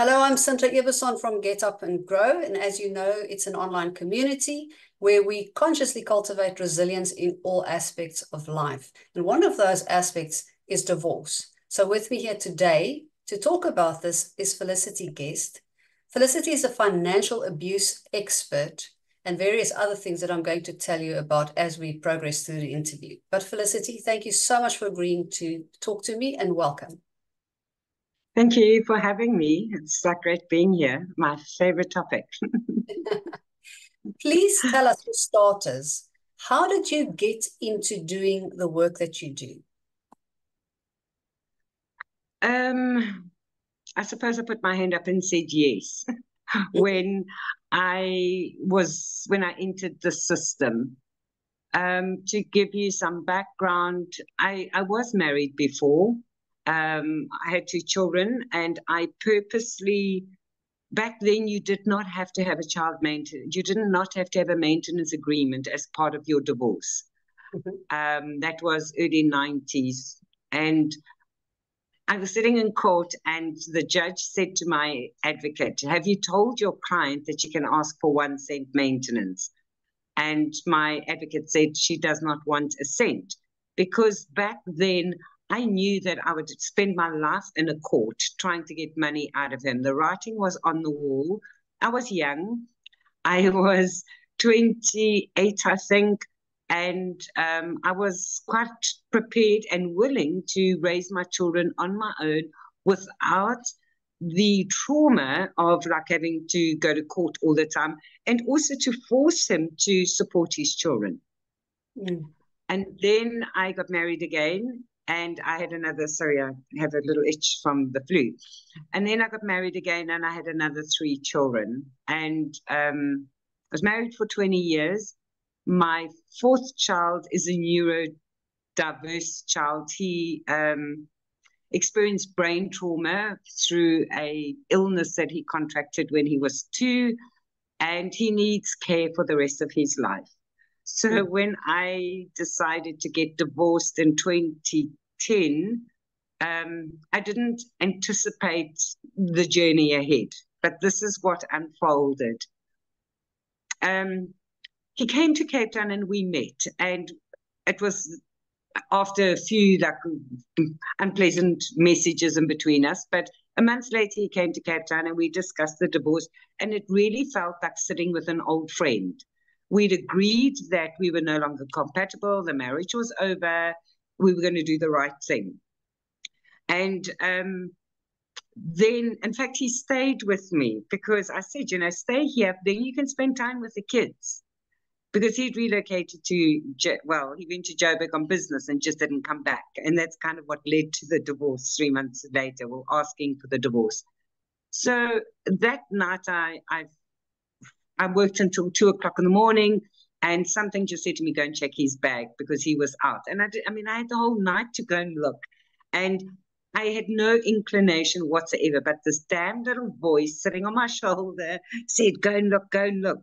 Hello, I'm Sinta Ebersohn from Get Up and Grow. And as you know, it's an online community where we consciously cultivate resilience in all aspects of life. And one of those aspects is divorce. So with me here today to talk about this is Felicity Guest. Felicity is a financial abuse expert and various other things that I'm going to tell you about as we progress through the interview. But Felicity, thank you so much for agreeing to talk to me and welcome. Thank you for having me. It's so great being here. My favorite topic. Please tell us, for starters, how did you get into doing the work that you do? I suppose I put my hand up and said yes when I entered the system. To give you some background, I was married before. I had 2 children, and I purposely, back then you did not have to have a child maintenance. You did not have to have a maintenance agreement as part of your divorce. That was early 90s. And I was sitting in court, and the judge said to my advocate, "Have you told your client that you can ask for 1 cent maintenance?" And my advocate said she does not want a cent, because back then I knew that I would spend my life in a court trying to get money out of him. The writing was on the wall. I was young. I was 28, I think, and I was quite prepared and willing to raise my children on my own without the trauma of like having to go to court all the time, and also to force him to support his children. And then I got married again, and I had another, sorry, I have a little itch from the flu. And then I got married again, and I had another 3 children. And I was married for 20 years. My 4th child is a neurodiverse child. He experienced brain trauma through an illness that he contracted when he was 2, and he needs care for the rest of his life. So when I decided to get divorced in 2010, I didn't anticipate the journey ahead, but this is what unfolded. He came to Cape Town and we met, and it was after a few like unpleasant messages in between us, but a month later he came to Cape Town and we discussed the divorce, and it really felt like sitting with an old friend. We'd agreed that we were no longer compatible, the marriage was over, we were going to do the right thing. And then, in fact, he stayed with me because I said, you know, stay here, then you can spend time with the kids. Because he'd relocated he went to Joburg on business and just didn't come back. And that's kind of what led to the divorce 3 months later, well, asking for the divorce. So that night I worked until 2 o'clock in the morning, and something just said to me, go and check his bag, because he was out. And I had the whole night to go and look. And I had no inclination whatsoever, but this damn little voice sitting on my shoulder said, go and look, go and look.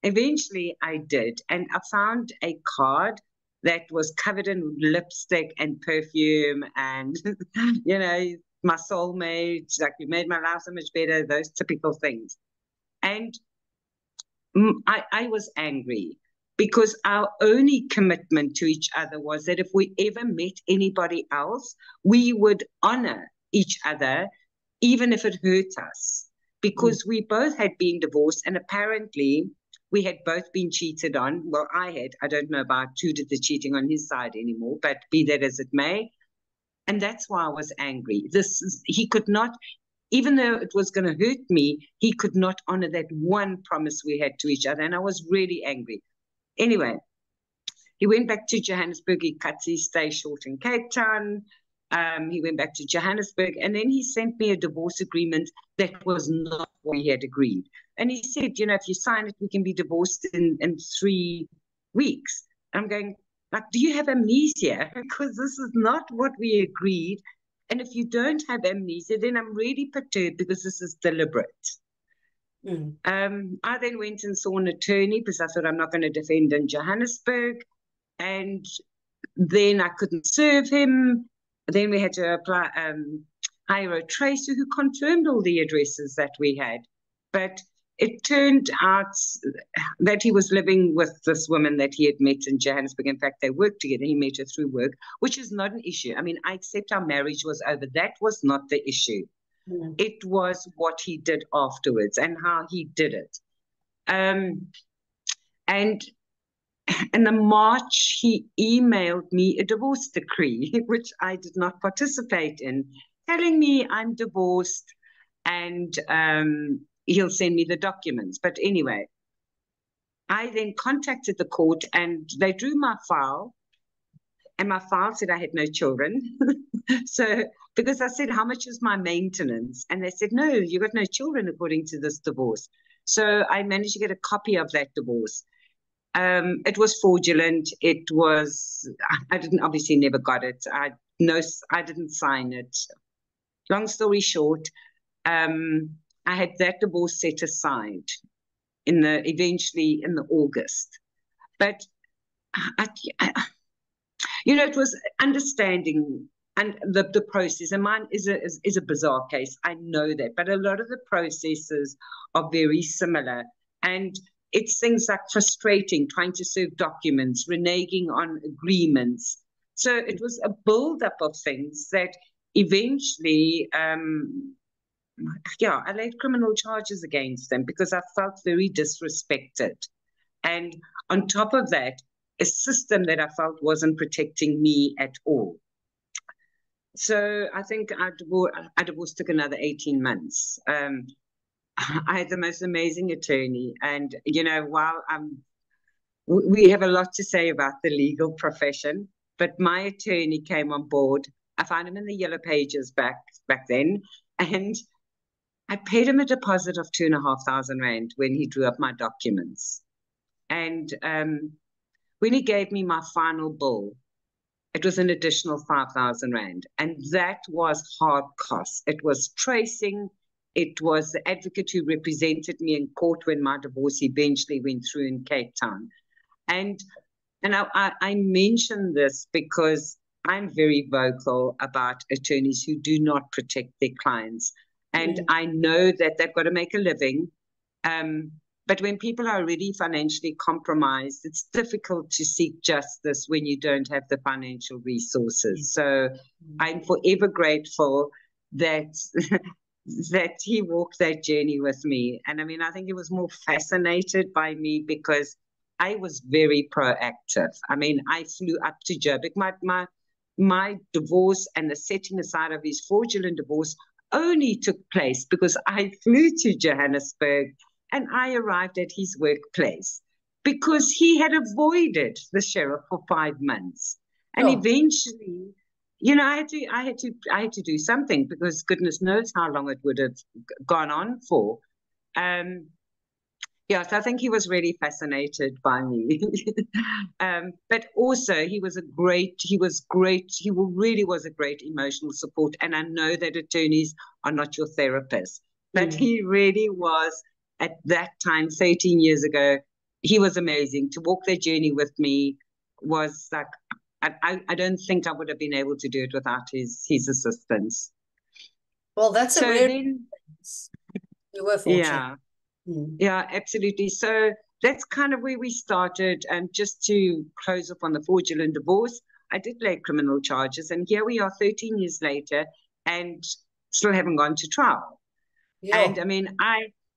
Eventually I did, and I found a card that was covered in lipstick and perfume and, you know, my soulmate, like, you made my life so much better, those typical things. And I was angry because our only commitment to each other was that if we ever met anybody else, we would honor each other, even if it hurt us, because we both had been divorced, and apparently we had both been cheated on. Well, I don't know about who did the cheating on his side anymore, but be that as it may. And that's why I was angry. He could not, even though it was going to hurt me, he could not honor that one promise we had to each other. And I was really angry. Anyway, he went back to Johannesburg. He cut his stay short in Cape Town. He went back to Johannesburg, and then he sent me a divorce agreement that was not what we had agreed. And he said, you know, if you sign it, we can be divorced in 3 weeks. I'm going, like, do you have amnesia? Because this is not what we agreed. And if you don't have amnesia, then I'm really perturbed, because this is deliberate. I then went and saw an attorney because I thought I'm not going to defend in Johannesburg. And then I couldn't serve him. Then we had to apply, I wrote Tracy, who confirmed all the addresses that we had. But it turned out that he was living with this woman that he had met in Johannesburg. In fact, they worked together. He met her through work, which is not an issue. I mean, I accept our marriage was over. That was not the issue. Mm. It was what he did afterwards and how he did it. And in the March, he emailed me a divorce decree, which I did not participate in, telling me I'm divorced and he'll send me the documents. But anyway, I then contacted the court and they drew my file. And my file said I had no children. So, because I said, how much is my maintenance? And they said, no, you got no children according to this divorce. So I managed to get a copy of that divorce. It was fraudulent. It was, I didn't, obviously never got it. I didn't sign it. Long story short, I had that divorce set aside eventually in the August. But it was understanding and the process. And mine is a bizarre case. I know that, but a lot of the processes are very similar. And it's things like frustrating, trying to serve documents, reneging on agreements. So it was a build-up of things that eventually, I laid criminal charges against them because I felt very disrespected. And on top of that, a system that I felt wasn't protecting me at all. So I think our divorce took another 18 months. I had the most amazing attorney. And, while we have a lot to say about the legal profession, but my attorney came on board. I found him in the Yellow Pages back then. And I paid him a deposit of 2,500 Rand when he drew up my documents. And when he gave me my final bill, it was an additional 5,000 Rand. And that was hard costs. It was tracing. It was the advocate who represented me in court when my divorce eventually went through in Cape Town. And I mention this because I'm very vocal about attorneys who do not protect their clients. And I know that they've got to make a living. But when people are already financially compromised, it's difficult to seek justice when you don't have the financial resources. So I'm forever grateful that that he walked that journey with me. And I mean, I think he was more fascinated by me because I was very proactive. I mean, I flew up to Joburg. My divorce and the setting aside of his fraudulent divorce only took place because I flew to Johannesburg and I arrived at his workplace because he had avoided the sheriff for 5 months. And eventually, I had to do something because goodness knows how long it would have gone on for. So I think he was really fascinated by me. But also he really was a great emotional support. And I know that attorneys are not your therapists, but he really was at that time, 13 years ago. He was amazing. To walk that journey with me was like, I don't think I would have been able to do it without his assistance. Well, that's so a rare. Then, we were fortunate. Yeah, absolutely. So that's kind of where we started. And just to close up on the fraudulent divorce, I did lay criminal charges. And here we are 13 years later and still haven't gone to trial. Yeah. And I mean,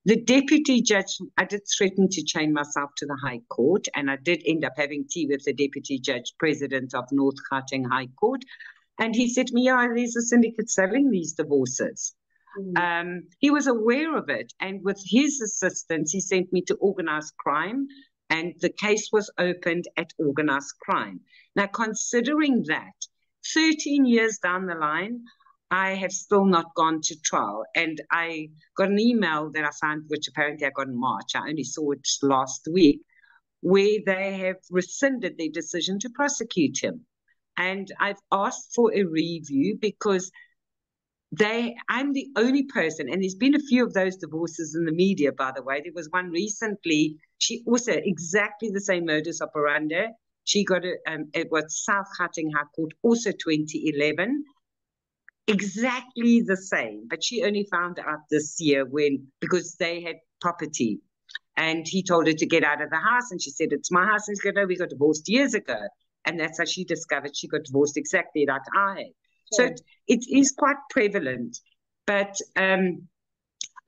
the deputy judge, I did threaten to chain myself to the High Court. And I did end up having tea with the deputy judge, president of North Gauteng High Court. And he said to me, there's a syndicate selling these divorces. He was aware of it, and with his assistance, he sent me to organized crime, and the case was opened at organized crime. Now, considering that, 13 years down the line, I have still not gone to trial, and I got an email that I found, which apparently I got in March. I only saw it last week, where they have rescinded their decision to prosecute him. And I've asked for a review because I'm the only person, and there's been a few of those divorces in the media, by the way. There was one recently, she also exactly the same modus operandi. She got it was South Gauteng High Court, also 2011. exactly the same. But she only found out this year because they had property. And he told her to get out of the house. And she said, it's my house. And he's going, no, we got divorced years ago. And that's how she discovered she got divorced exactly like I had. So it is quite prevalent. But I'm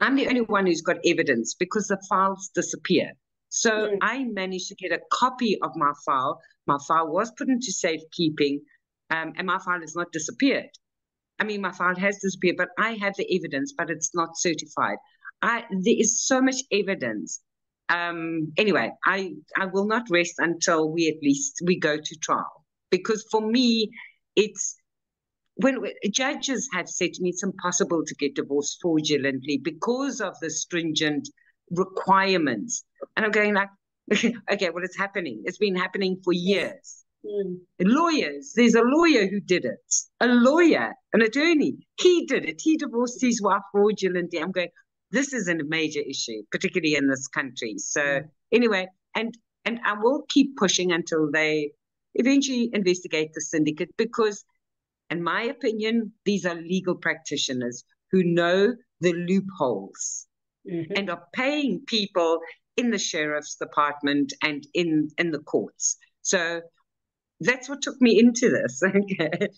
the only one who's got evidence because the files disappear. So I managed to get a copy of my file. My file was put into safekeeping, and my file has not disappeared. I mean, my file has disappeared, but I have the evidence, but it's not certified. There is so much evidence. Anyway, I will not rest until we go to trial. Because for me, it's when judges have said to me it's impossible to get divorced fraudulently because of the stringent requirements. And I'm going like, okay, well, it's happening. It's been happening for years. Lawyers, there's a lawyer who did it. A lawyer, an attorney, he did it. He divorced his wife fraudulently. I'm going, this is a major issue, particularly in this country. So anyway, and I will keep pushing until they eventually investigate the syndicate because, in my opinion, these are legal practitioners who know the loopholes and are paying people in the sheriff's department and in the courts. So that's what took me into this. Okay.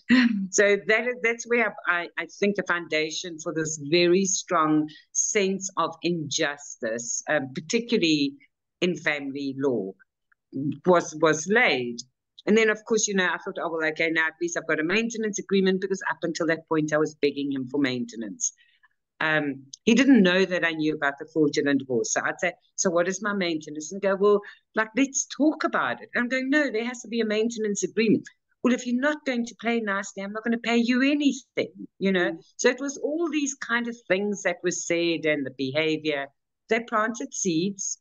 So that's where I think the foundation for this very strong sense of injustice, particularly in family law, was laid. And then, of course, I thought, oh, well, okay, now at least I've got a maintenance agreement because up until that point, I was begging him for maintenance. He didn't know that I knew about the fraudulent divorce. So I'd say, so what is my maintenance? And go, well, let's talk about it. And I'm going, no, there has to be a maintenance agreement. Well, if you're not going to play nicely, I'm not going to pay you anything, So it was all these kind of things that were said and the behavior. They planted seeds.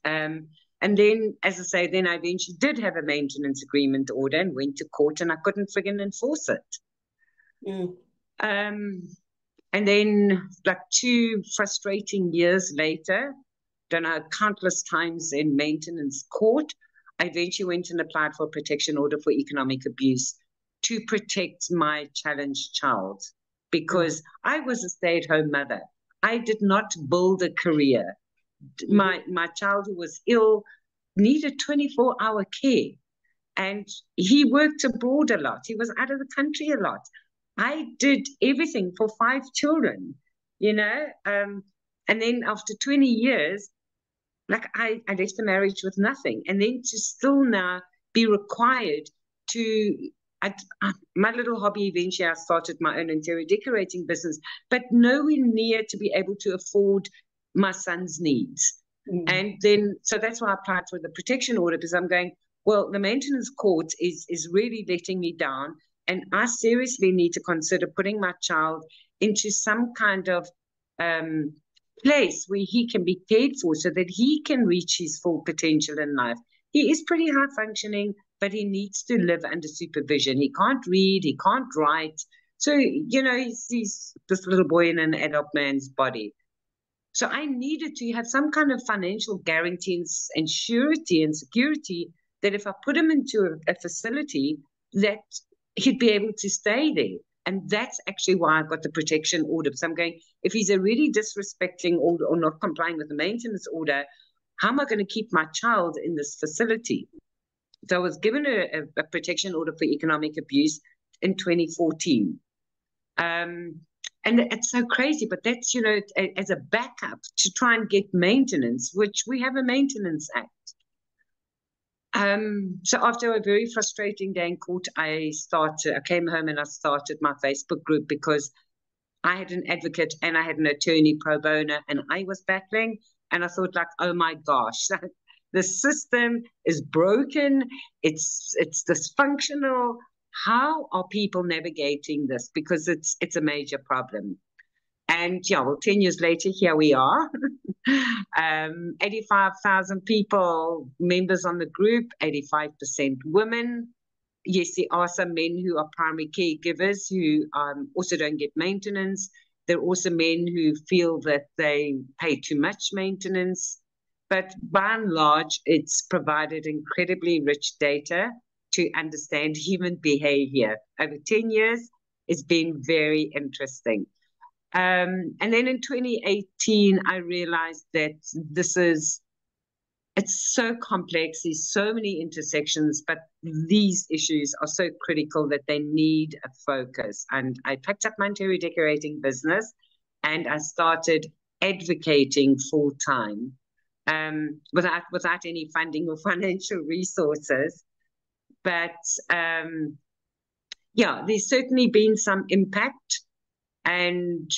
And then, as I say, then I eventually did have a maintenance agreement order and went to court and I couldn't friggin' enforce it. And then 2 frustrating years later, don't know, countless times in maintenance court, I eventually went and applied for a protection order for economic abuse to protect my challenged child because I was a stay-at-home mother. I did not build a career. My child who was ill needed 24-hour care. And he worked abroad a lot. He was out of the country a lot. I did everything for 5 children, and then after 20 years, I left the marriage with nothing. And then to still now be required to, my little hobby, eventually I started my own interior decorating business, but nowhere near to be able to afford my son's needs. And then, so that's why I applied for the protection order because I'm going, well, the maintenance court is really letting me down. And I seriously need to consider putting my child into some kind of place where he can be cared for so that he can reach his full potential in life. He is pretty high functioning, but he needs to live under supervision. He can't read, he can't write. So, he's this little boy in an adult man's body. So I needed to have some kind of financial guarantee and surety and security that if I put him into a facility, that he'd be able to stay there. And that's actually why I got the protection order. So I'm going, if he's already disrespecting or not complying with the maintenance order, how am I going to keep my child in this facility? So I was given a protection order for economic abuse in 2014. And it's so crazy, but that's, as a backup to try and get maintenance, which we have a maintenance act. So after a very frustrating day in court, I came home and I started my Facebook group because I had an advocate and I had an attorney pro bono and I was battling. And I thought oh my gosh, the system is broken. It's dysfunctional. How are people navigating this? Because it's a major problem. And 10 years later, here we are. 85,000 people, members on the group, 85% women. Yes, there are some men who are primary caregivers who also don't get maintenance. There are also men who feel that they pay too much maintenance. But by and large, it's provided incredibly rich data to understand human behavior. Over 10 years, it's been very interesting. And then in 2018, I realized that it's so complex, there's so many intersections, but these issues are so critical that they need a focus. And I picked up my interior decorating business and I started advocating full time, without any funding or financial resources. But yeah, there's certainly been some impact. And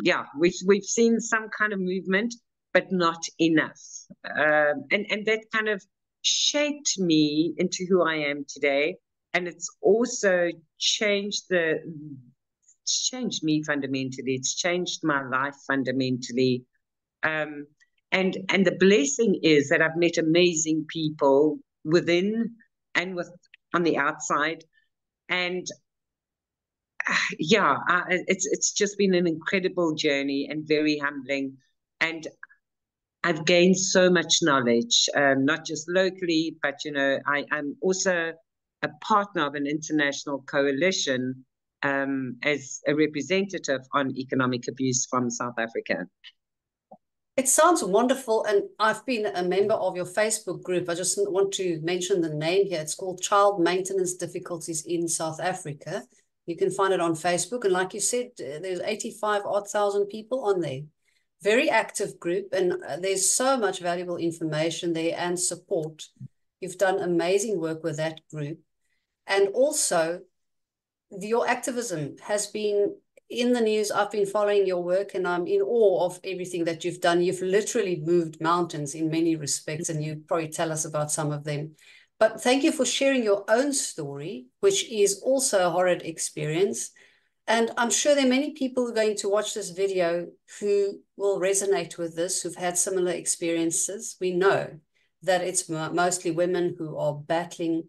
yeah, we've seen some kind of movement, but not enough. And that kind of shaped me into who I am today. And it's also changed me fundamentally. It's changed my life fundamentally. And the blessing is that I've met amazing people within and on the outside. And yeah, it's just been an incredible journey and very humbling. And I've gained so much knowledge, not just locally, but, I'm also a partner of an international coalition as a representative on economic abuse from South Africa. It sounds wonderful, and I've been a member of your Facebook group. I just want to mention the name here. It's called Child Maintenance Difficulties in South Africa. You can find it on Facebook, and like you said, there's 85,000 people on there. Very active group, and there's so much valuable information there and support. You've done amazing work with that group. And also, your activism has been in the news. I've been following your work and I'm in awe of everything that you've done. You've literally moved mountains in many respects, and you probably tell us about some of them. But thank you for sharing your own story, which is also a horrid experience. And I'm sure there are many people who are going to watch this video who will resonate with this, who've had similar experiences. We know that it's mostly women who are battling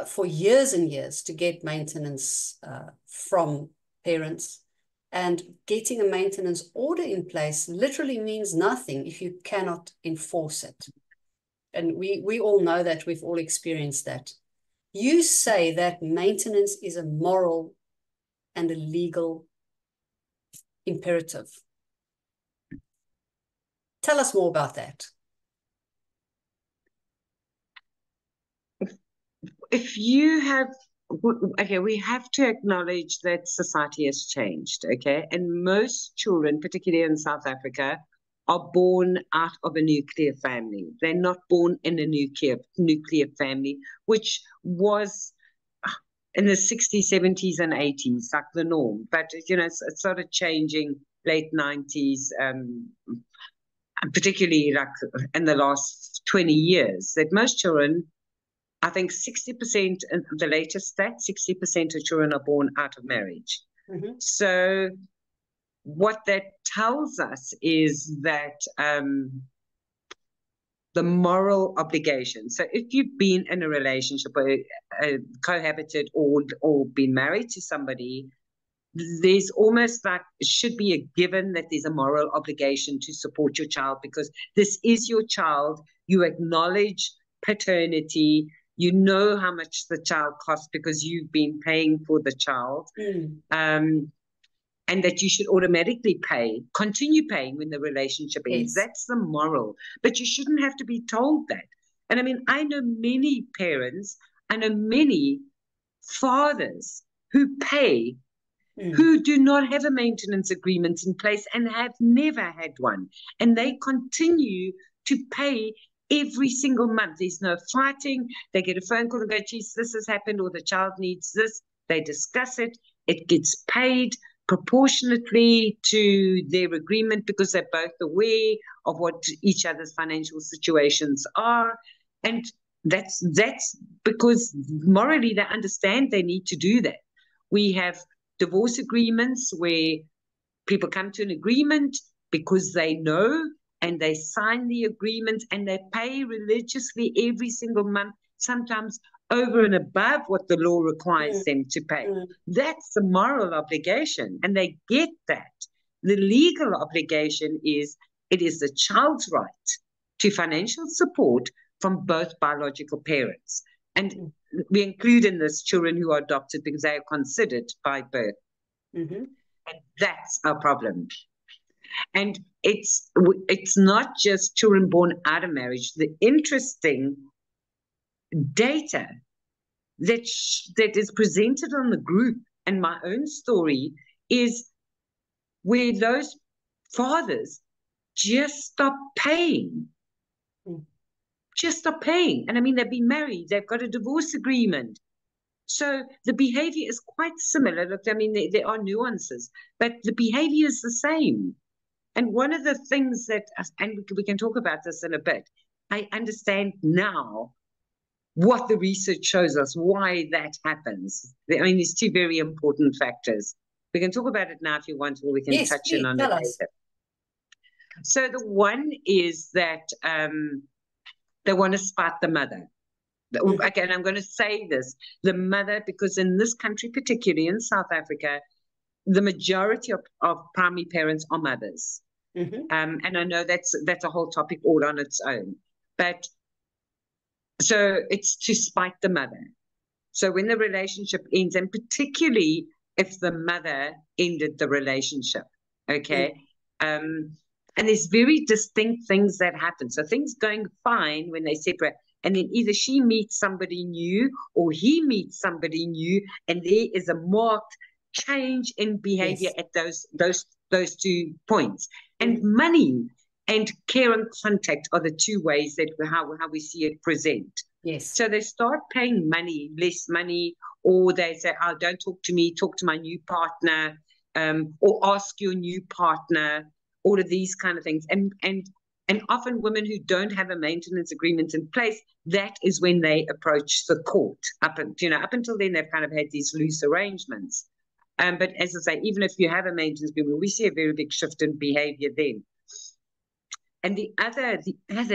for years and years to get maintenance from parents. And getting a maintenance order in place literally means nothing if you cannot enforce it. And we all know that, we've all experienced that. You say that maintenance is a moral and a legal imperative. Tell us more about that. If you have, okay, we have to acknowledge that society has changed, okay? And most children, particularly in South Africa, are born out of a nuclear family. They're not born in a nuclear family, which was in the 60s, 70s, and 80s, like the norm. But, it's sort of changing late 90s, particularly like in the last 20 years, that most children, I think 60%, the latest stat, 60% of children are born out of marriage. Mm-hmm. So what that tells us is that the moral obligation. So if you've been in a relationship or cohabited or been married to somebody, there's almost like it should be a given that there's a moral obligation to support your child, because this is your child. You acknowledge paternity. You know how much the child costs because you've been paying for the child. And that you should automatically continue paying when the relationship ends. Yes. That's the moral. But you shouldn't have to be told that. And I mean, I know many parents, I know many fathers who pay, who do not have a maintenance agreement in place and have never had one. And they continue to pay every single month. There's no fighting. They get a phone call and go, geez, this has happened, or the child needs this. They discuss it. It gets paid proportionately to their agreement because they're both aware of what each other's financial situations are. And that's because morally they understand they need to do that. We have divorce agreements where people come to an agreement because they know, and they sign the agreement and they pay religiously every single month, sometimes over and above what the law requires them to pay. That's the moral obligation, and they get that. The legal obligation is, it is the child's right to financial support from both biological parents. And we include in this children who are adopted because they are considered by birth. And that's our problem. And it's not just children born out of marriage. The interesting data that is presented on the group and my own story is where those fathers just stop paying. Just stop paying. And I mean, they've been married, they've got a divorce agreement. So the behavior is quite similar. Look, I mean, there are nuances, but the behavior is the same. And one of the things that, and we can talk about this in a bit, I understand now what the research shows us, why that happens. I mean, there's two very important factors. We can talk about it now if you want, or we can touch in on it later. So the one is that they want to spot the mother. Again, I'm going to say this, the mother, because in this country, particularly in South Africa, the majority of primary parents are mothers. And I know that's a whole topic all on its own. But so it's to spite the mother. So when the relationship ends, and particularly if the mother ended the relationship, okay? And there's very distinct things that happen. So things going fine when they separate, and then either she meets somebody new or he meets somebody new, and there is a marked change in behavior at those 2 points. And money and care and contact are the 2 ways that how we see it present. So they start paying money, less money, or they say, oh, don't talk to me, talk to my new partner, or ask your new partner, all of these kind of things. And often women who don't have a maintenance agreement in place, that is when they approach the court. Up until then, they've kind of had these loose arrangements. But as I say, even if you have a maintenance agreement, we see a very big shift in behavior then. And the other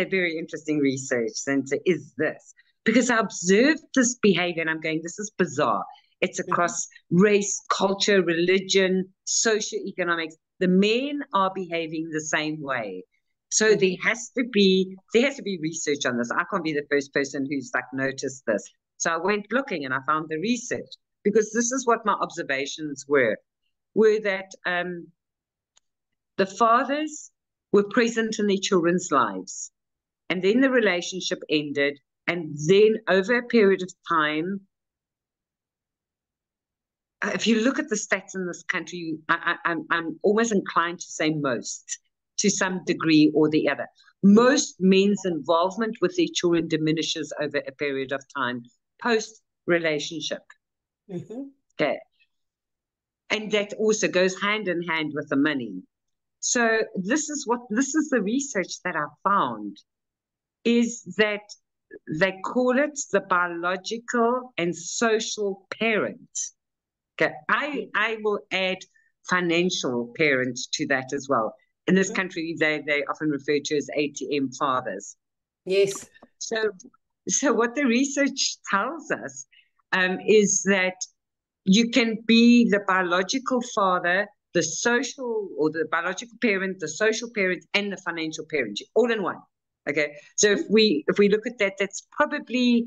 very interesting research, Sinta, is this. Because I observed this behavior and I'm going, this is bizarre. It's across race, culture, religion, socioeconomics. The men are behaving the same way. So there has to be research on this. I can't be the first person who's noticed this. So I went looking and I found the research, because this is what my observations were that the fathers were present in their children's lives, and then the relationship ended, and then over a period of time, if you look at the stats in this country, I'm almost inclined to say most, to some degree or the other. Most men's involvement with their children diminishes over a period of time post-relationship. Okay. And that also goes hand in hand with the money. So this is the research that I found, is that they call it the biological and social parent. Okay. I will add financial parents to that as well. In this country, they often refer to as ATM fathers. Yes. So what the research tells us is that you can be the biological father, the social, or the biological parent, the social parent, and the financial parent, all in one. Okay. So if we look at that, that's probably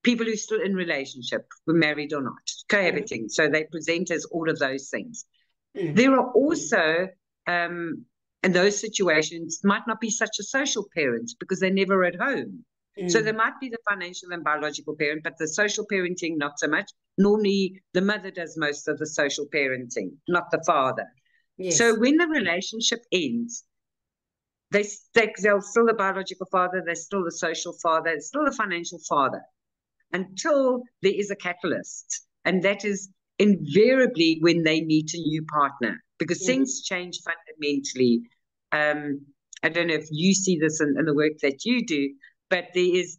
people who are still in relationship, were married or not, cohabiting. So they present as all of those things. There are also, in those situations, might not be such a social parent because they're never at home. So there might be the financial and biological parent, but the social parenting, not so much. Normally, the mother does most of the social parenting, not the father. Yes. So when the relationship ends, they're still the biological father, they're still the social father, they're still the financial father, until there is a catalyst. And that is invariably when they meet a new partner, because things change fundamentally. I don't know if you see this in the work that you do, but there is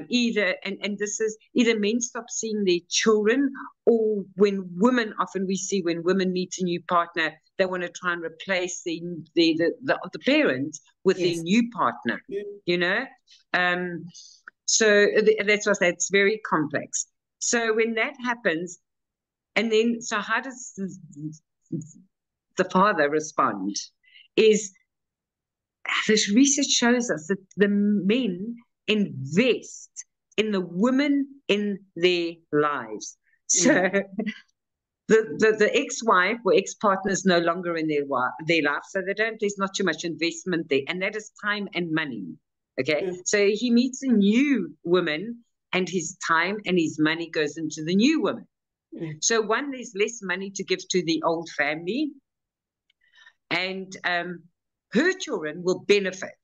either, and this is either men stop seeing their children, or when women, often we see when women meet a new partner, they want to try and replace the parent with their new partner, you know? So that's what I say, it's very complex. So when that happens, and then, so how does the father respond? Is this research shows us that the men invest in the women in their lives. So the ex-wife or ex-partner is no longer in their life, so there's not too much investment there, and that is time and money. Okay, so he meets a new woman, and his time and his money goes into the new woman. So one, there's less money to give to the old family, and her children will benefit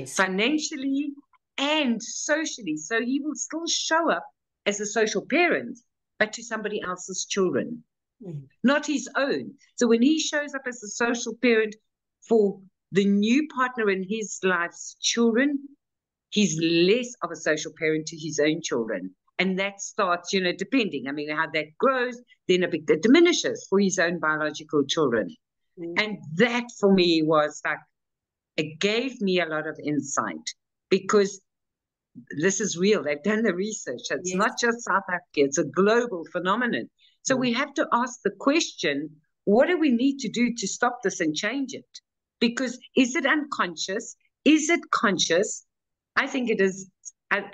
financially and socially. So he will still show up as a social parent, but to somebody else's children, not his own. So when he shows up as a social parent for the new partner in his life's children, he's less of a social parent to his own children. And that starts, depending, how that grows, then a bit that diminishes for his own biological children. And that for me was like, it gave me a lot of insight, because this is real. They've done the research. It's not just South Africa, it's a global phenomenon. So we have to ask the question, what do we need to do to stop this and change it? Because is it unconscious? Is it conscious? I think it is. I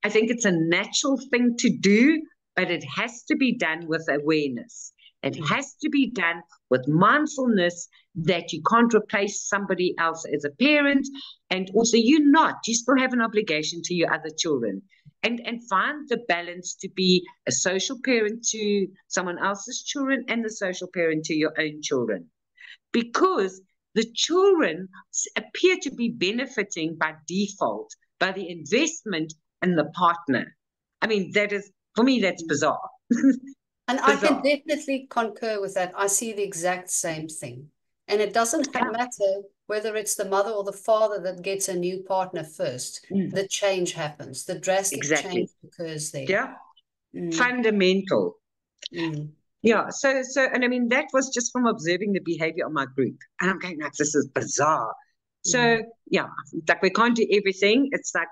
think it's a natural thing to do, but it has to be done with awareness. It has to be done with mindfulness that you can't replace somebody else as a parent. And also you still have an obligation to your other children. And find the balance to be a social parent to someone else's children and the social parent to your own children. Because the children appear to be benefiting by default, by the investment in the partner. That is, for me, that's bizarre. And I can definitely concur with that. I see the exact same thing. And it doesn't matter whether it's the mother or the father that gets a new partner first. The change happens. The drastic change occurs there. Yeah. Fundamental. Yeah. So, and that was just from observing the behavior of my group. And I'm going, like, this is bizarre. So, yeah, like we can't do everything. It's like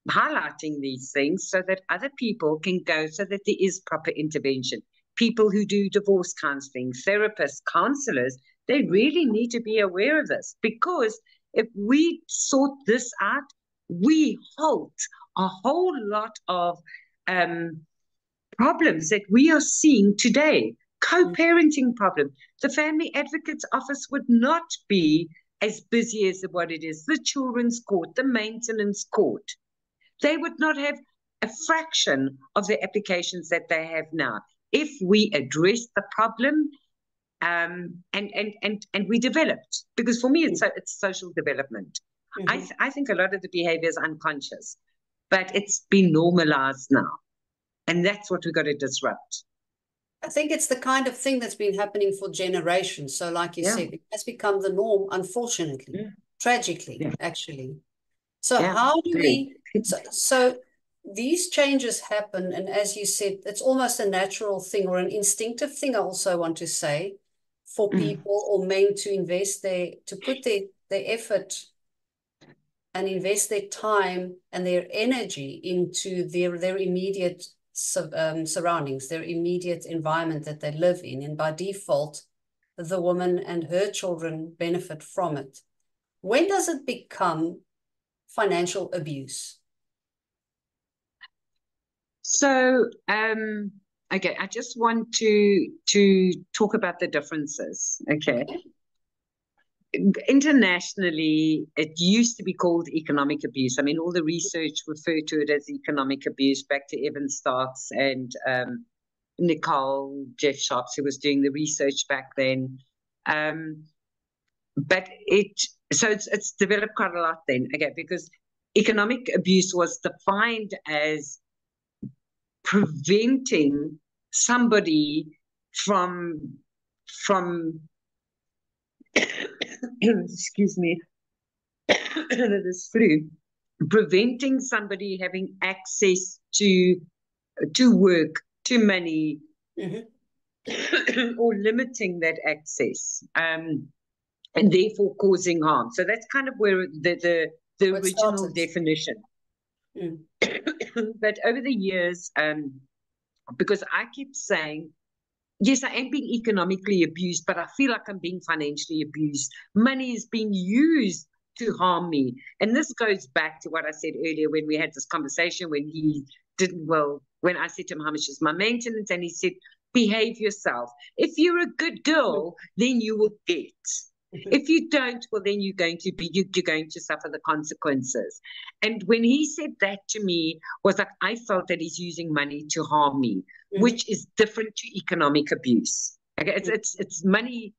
highlighting these things so that other people can go, so that there is proper intervention. People who do divorce counseling, therapists, counselors, they really need to be aware of this, because if we sort this out, we halt a whole lot of problems that we are seeing today. Co-parenting problem. The Family Advocate's Office would not be as busy as what it is. The Children's Court, the Maintenance Court. They would not have a fraction of the applications that they have now if we address the problem and we developed. Because for me, it's social development. I think a lot of the behavior is unconscious, but it's been normalized now. And that's what we've got to disrupt. I think it's the kind of thing that's been happening for generations. So like you said, it has become the norm, unfortunately, tragically, actually. So how do we, so these changes happen, and as you said, it's almost a natural thing or an instinctive thing, I also want to say, for people or men to invest to put their effort and invest their time and their energy into their immediate surroundings, their immediate environment that they live in. And by default, the woman and her children benefit from it. When does it become financial abuse? So, okay, I just want to talk about the differences. Okay. Internationally, it used to be called economic abuse. All the research referred to it as economic abuse, back to Evan Starks and Nicole Jeff Sharps, who was doing the research back then. But it's developed quite a lot then, okay, because economic abuse was defined as preventing somebody from excuse me, this flu, preventing somebody having access to work, to money, or limiting that access, and therefore causing harm. So that's kind of where the original definition. But over the years, because I keep saying, yes, I am being economically abused, but I feel like I'm being financially abused. Money is being used to harm me. And this goes back to what I said earlier when we had this conversation, when he didn't, well, when I said to him, how much is my maintenance? And he said, behave yourself. If you're a good girl, then you will get. If you don't, well, then you're going to suffer the consequences. And when he said that to me, was like, I felt that he's using money to harm me, which is different to economic abuse. Okay, it's money.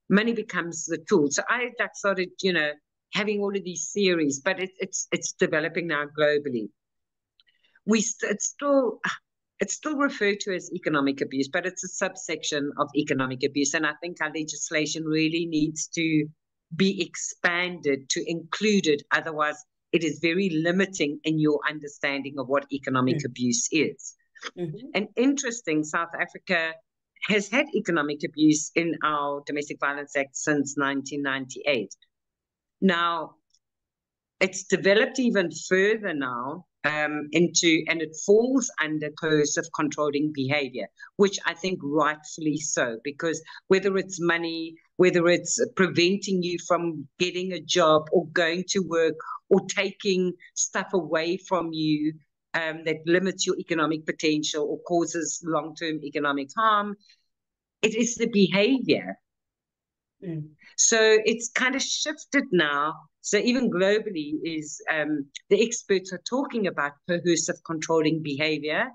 Money becomes the tool. So I started, having all of these theories, but it's developing now globally. It's still referred to as economic abuse, but it's a subsection of economic abuse. And I think our legislation really needs to be expanded to include it. Otherwise, it is very limiting in your understanding of what economic abuse is. And interesting, South Africa has had economic abuse in our Domestic Violence Act since 1998. Now, it's developed even further now and it falls under coercive controlling behavior, which I think rightfully so, because whether it's money, whether it's preventing you from getting a job or going to work or taking stuff away from you that limits your economic potential or causes long-term economic harm, it is the behavior. So it's kind of shifted now. So even globally the experts are talking about coercive controlling behavior.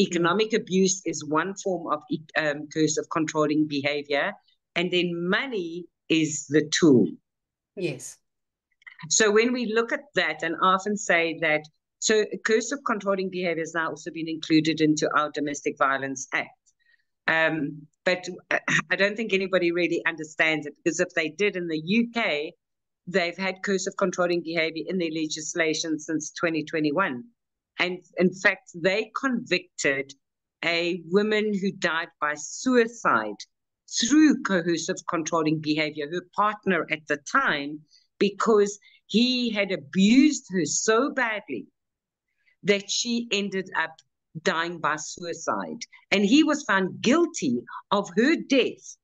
Economic abuse is one form of coercive controlling behavior. And then money is the tool. Yes. So when we look at that and often say that, so coercive controlling behavior has now also been included into our Domestic Violence Act. But I don't think anybody really understands it, because if they did in the UK, they've had coercive controlling behavior in their legislation since 2021. And in fact, they convicted a woman who died by suicide through coercive controlling behavior, her partner at the time, because he had abused her so badly that she ended up dying by suicide. And he was found guilty of her death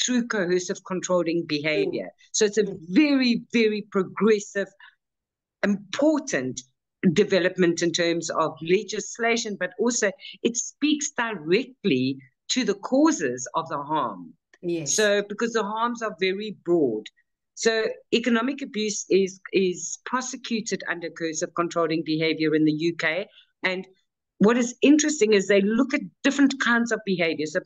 through coercive controlling behavior. So it's a very, very progressive, important development in terms of legislation, but also it speaks directly to the causes of the harm. Yes. So because the harms are very broad. So economic abuse is prosecuted under coercive controlling behavior in the UK. And what is interesting is they look at different kinds of behaviors.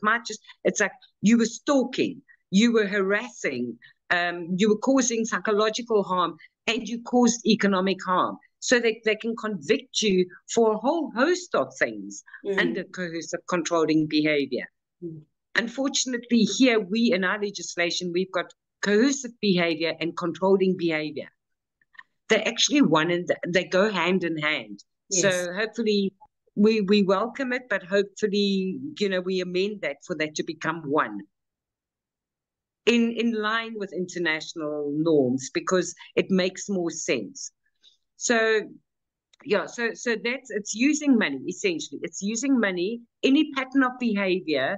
It's like you were stalking, you were harassing, you were causing psychological harm, and you caused economic harm. So they can convict you for a whole host of things under coercive controlling behavior. Unfortunately, here in our legislation, we've got coercive behavior and controlling behavior. They're actually one, and they go hand in hand. Yes. So hopefully we welcome it, but hopefully, we amend that for that to become one in line with international norms, because it makes more sense. So it's using money, essentially. It's using money, any pattern of behavior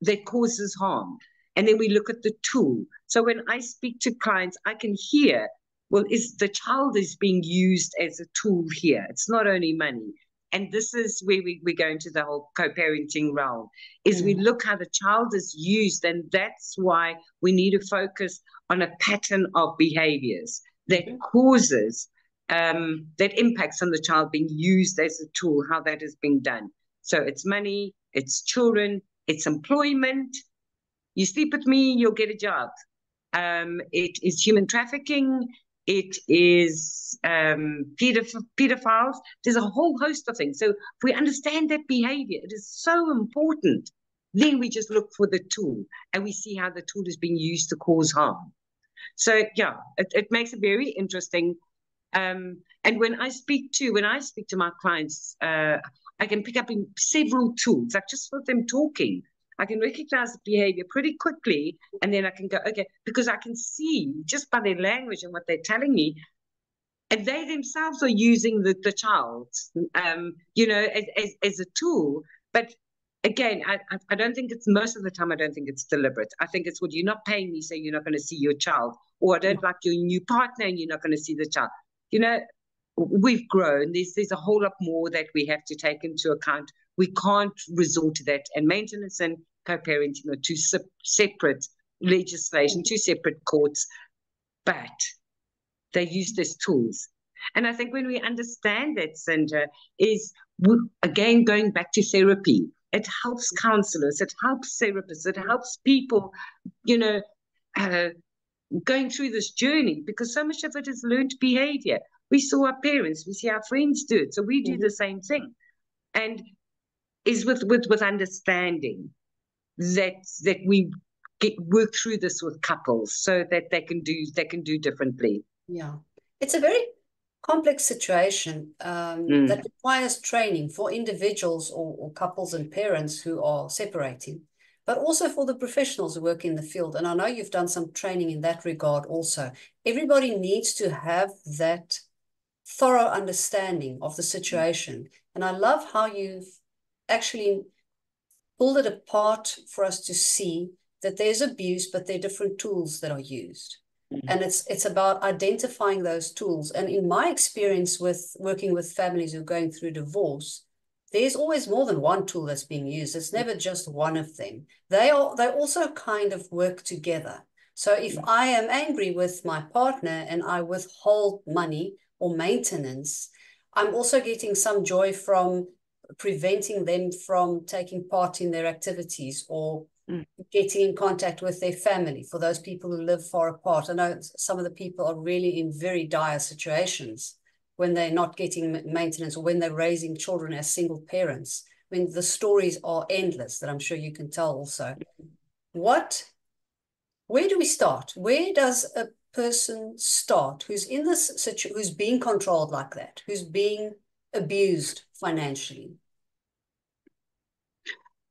that causes harm. And then we look at the tool. So when I speak to clients, I can hear, well, the child is being used as a tool here. It's not only money. And this is where we go into the whole co-parenting realm, is we look how the child is used. And that's why we need to focus on a pattern of behaviors that causes, that impacts on the child being used as a tool, how that is being done. So it's money, it's children, it's employment. You sleep with me, you'll get a job. It is human trafficking. It is pedophiles. There's a whole host of things. So if we understand that behavior, it is so important. Then we just look for the tool and we see how the tool is being used to cause harm. So yeah, it makes it very interesting. And when I speak to my clients, I can pick up in several tools, like just with them talking. I can recognize the behavior pretty quickly, and then I can go, okay, because I can see just by their language and what they're telling me, and they themselves are using the child, as a tool. But again, I don't think it's, most of the time, I don't think it's deliberate. I think it's, well, you're not paying me, so you're not going to see your child, or I don't like your new partner and you're not going to see the child. we've grown. There's a whole lot more that we have to take into account. We can't resort to that. And maintenance and co-parenting are two separate legislation, two separate courts, but they use these tools. And I think when we understand that, Sinta, is again going back to therapy. It helps counselors, it helps therapists, it helps people, going through this journey, because so much of it is learned behavior. We saw our parents, we see our friends do it, so we do the same thing. And is with understanding that we work through this with couples so that they can do differently. Yeah, it's a very complex situation that requires training for individuals or couples and parents who are separating, but also for the professionals who work in the field. And I know you've done some training in that regard also. Everybody needs to have that thorough understanding of the situation. And I love how you've actually pulled it apart for us to see that there's abuse, but there are different tools that are used. And it's about identifying those tools. And in my experience with working with families who are going through divorce, there's always more than one tool that's being used. It's never just one of them. They also kind of work together. So if I am angry with my partner and I withhold money or maintenance, I'm also getting some joy from preventing them from taking part in their activities or getting in contact with their family. For those people who live far apart, I know some of the people are really in very dire situations when they're not getting maintenance or when they're raising children as single parents. I mean, the stories are endless that I'm sure you can tell also. Where do we start? Where does a person start who's in this situation, who's being controlled like that, who's being abused financially?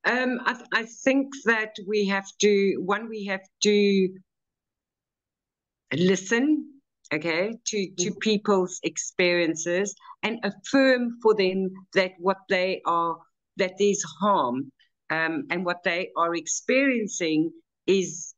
I think that we have to listen, okay, to people's experiences and affirm for them that that there's harm, and what they are experiencing is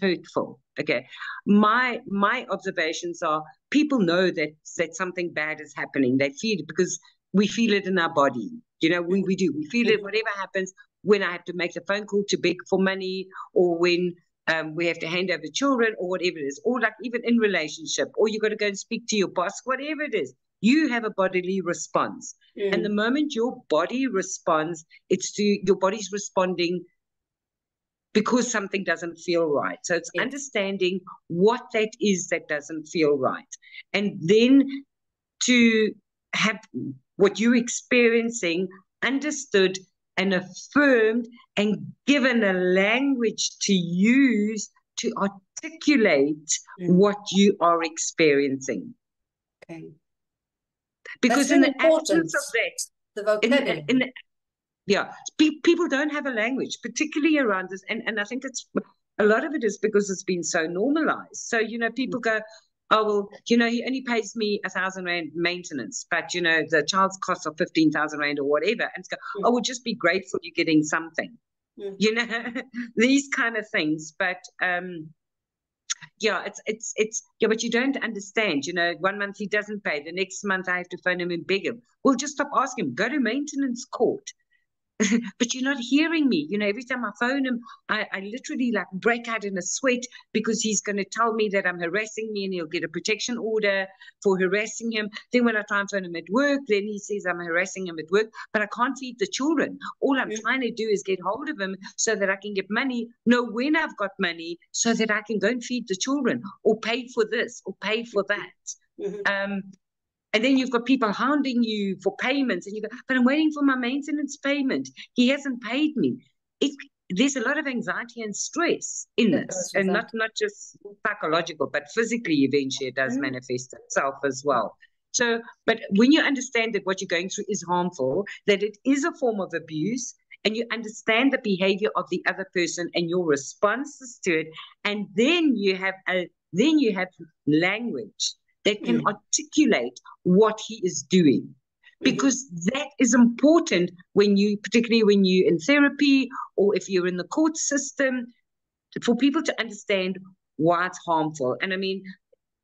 hurtful. Okay. My observations are people know that something bad is happening. They feel it because we feel it in our body. We do. We feel it, whatever happens, when I have to make a phone call to beg for money, or when we have to hand over children, or whatever it is, or like even in relationship, or you got to go and speak to your boss, whatever it is, you have a bodily response. And the moment your body responds, your body's responding because something doesn't feel right. So it's understanding what that is that doesn't feel right. And then to have what you're experiencing understood and affirmed and given a language to use to articulate what you are experiencing. Okay. Because in the absence of that, the vocabulary. People don't have a language, particularly around this. And I think a lot of it is because it's been so normalized. So, people go, oh, well, he only pays me 1,000 Rand maintenance, but, the child's costs are 15,000 Rand or whatever. And go, oh, well, just be grateful you're getting something, these kind of things. But, but you don't understand, 1 month he doesn't pay, the next month I have to phone him and beg him. Well, just stop asking him, go to maintenance court. But you're not hearing me. Every time I phone him, I literally like break out in a sweat because he's going to tell me that I'm harassing me and he'll get a protection order for harassing him. Then when I try and phone him at work, then he says I'm harassing him at work, but I can't feed the children. All I'm trying to do is get hold of him so that I can get money, know when I've got money so that I can go and feed the children or pay for this or pay for that. And then you've got people hounding you for payments, and you go, but I'm waiting for my maintenance payment. He hasn't paid me. There's a lot of anxiety and stress in this, and not just psychological, but physically eventually it does manifest itself as well. So, but when you understand that what you're going through is harmful, that it is a form of abuse, and you understand the behavior of the other person and your responses to it, and then you have language that can articulate what he is doing. Because that is important particularly when you're in therapy or if you're in the court system, for people to understand why it's harmful. And I mean,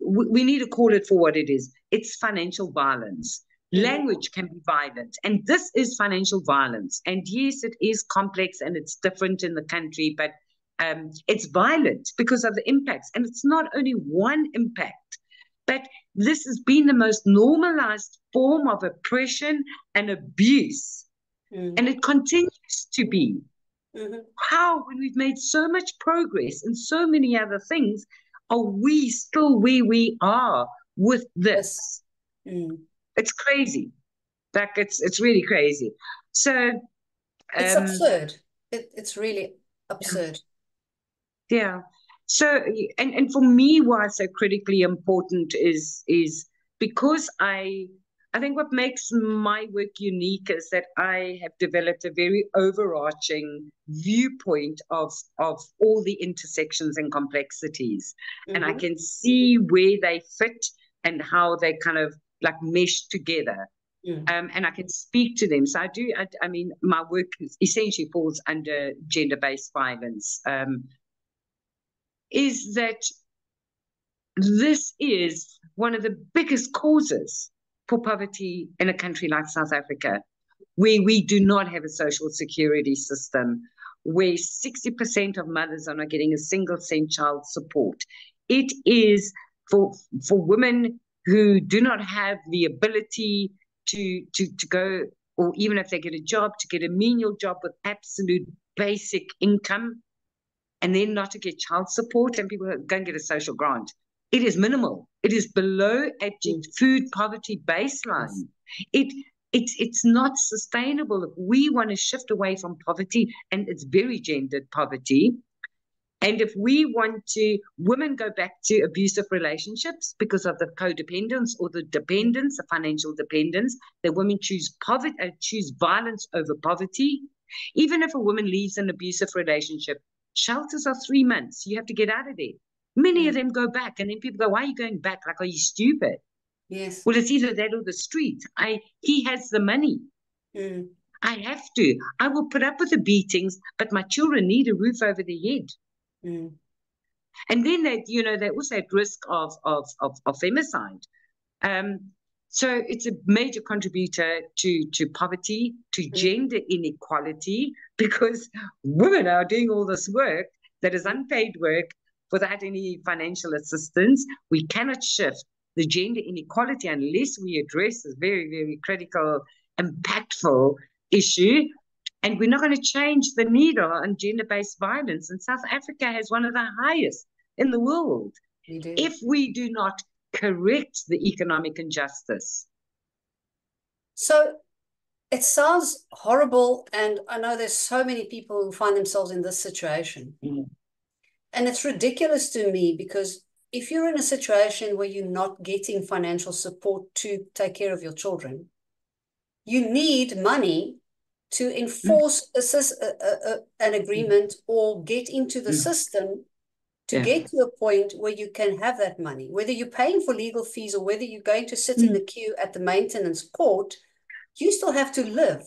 we need to call it for what it is. It's financial violence. Language can be violent, and this is financial violence. And yes, it is complex and it's different in the country, but it's violent because of the impacts. And it's not only one impact, but this has been the most normalized form of oppression and abuse. And it continues to be. How, when we've made so much progress in so many other things, are we still where we are with this? It's crazy. Like it's really crazy. So it's absurd. It's really absurd. Yeah. So and for me, why it's so critically important is because I think what makes my work unique is that I have developed a very overarching viewpoint of all the intersections and complexities. And I can see where they fit and how they kind of like mesh together. And I can speak to them. So I mean, my work essentially falls under gender-based violence. Is that this is one of the biggest causes for poverty in a country like South Africa, where we do not have a social security system, where 60% of mothers are not getting a single cent child support. It is for women who do not have the ability to go, or even if they get a job, to get a menial job with absolute basic income, and then not to get child support, and people go and get a social grant. It is minimal. It is below abject food poverty baseline. It's not sustainable if we want to shift away from poverty, and it's very gendered poverty. And if we want women go back to abusive relationships because of the codependence or the dependence, the financial dependence, that women choose violence over poverty. Even if a woman leaves an abusive relationship, shelters are 3 months. You have to get out of there. Many of them go back, and then people go, "Why are you going back? Like, are you stupid?" Yes. Well, it's either that or the street. He has the money. I have to. I will put up with the beatings, but my children need a roof over their head. And then they're also at risk of femicide. So it's a major contributor to poverty, to gender inequality, because women are doing all this work that is unpaid work without any financial assistance. We cannot shift the gender inequality unless we address this very, very critical, impactful issue. And we're not going to change the needle on gender-based violence. And South Africa has one of the highest in the world. If we do not correct the economic injustice. So it sounds horrible, and I know there's so many people who find themselves in this situation. And it's ridiculous to me, because if you're in a situation where you're not getting financial support to take care of your children, you need money to enforce an agreement or get into the system to get to a point where you can have that money. Whether you're paying for legal fees or whether you're going to sit in the queue at the maintenance court, you still have to live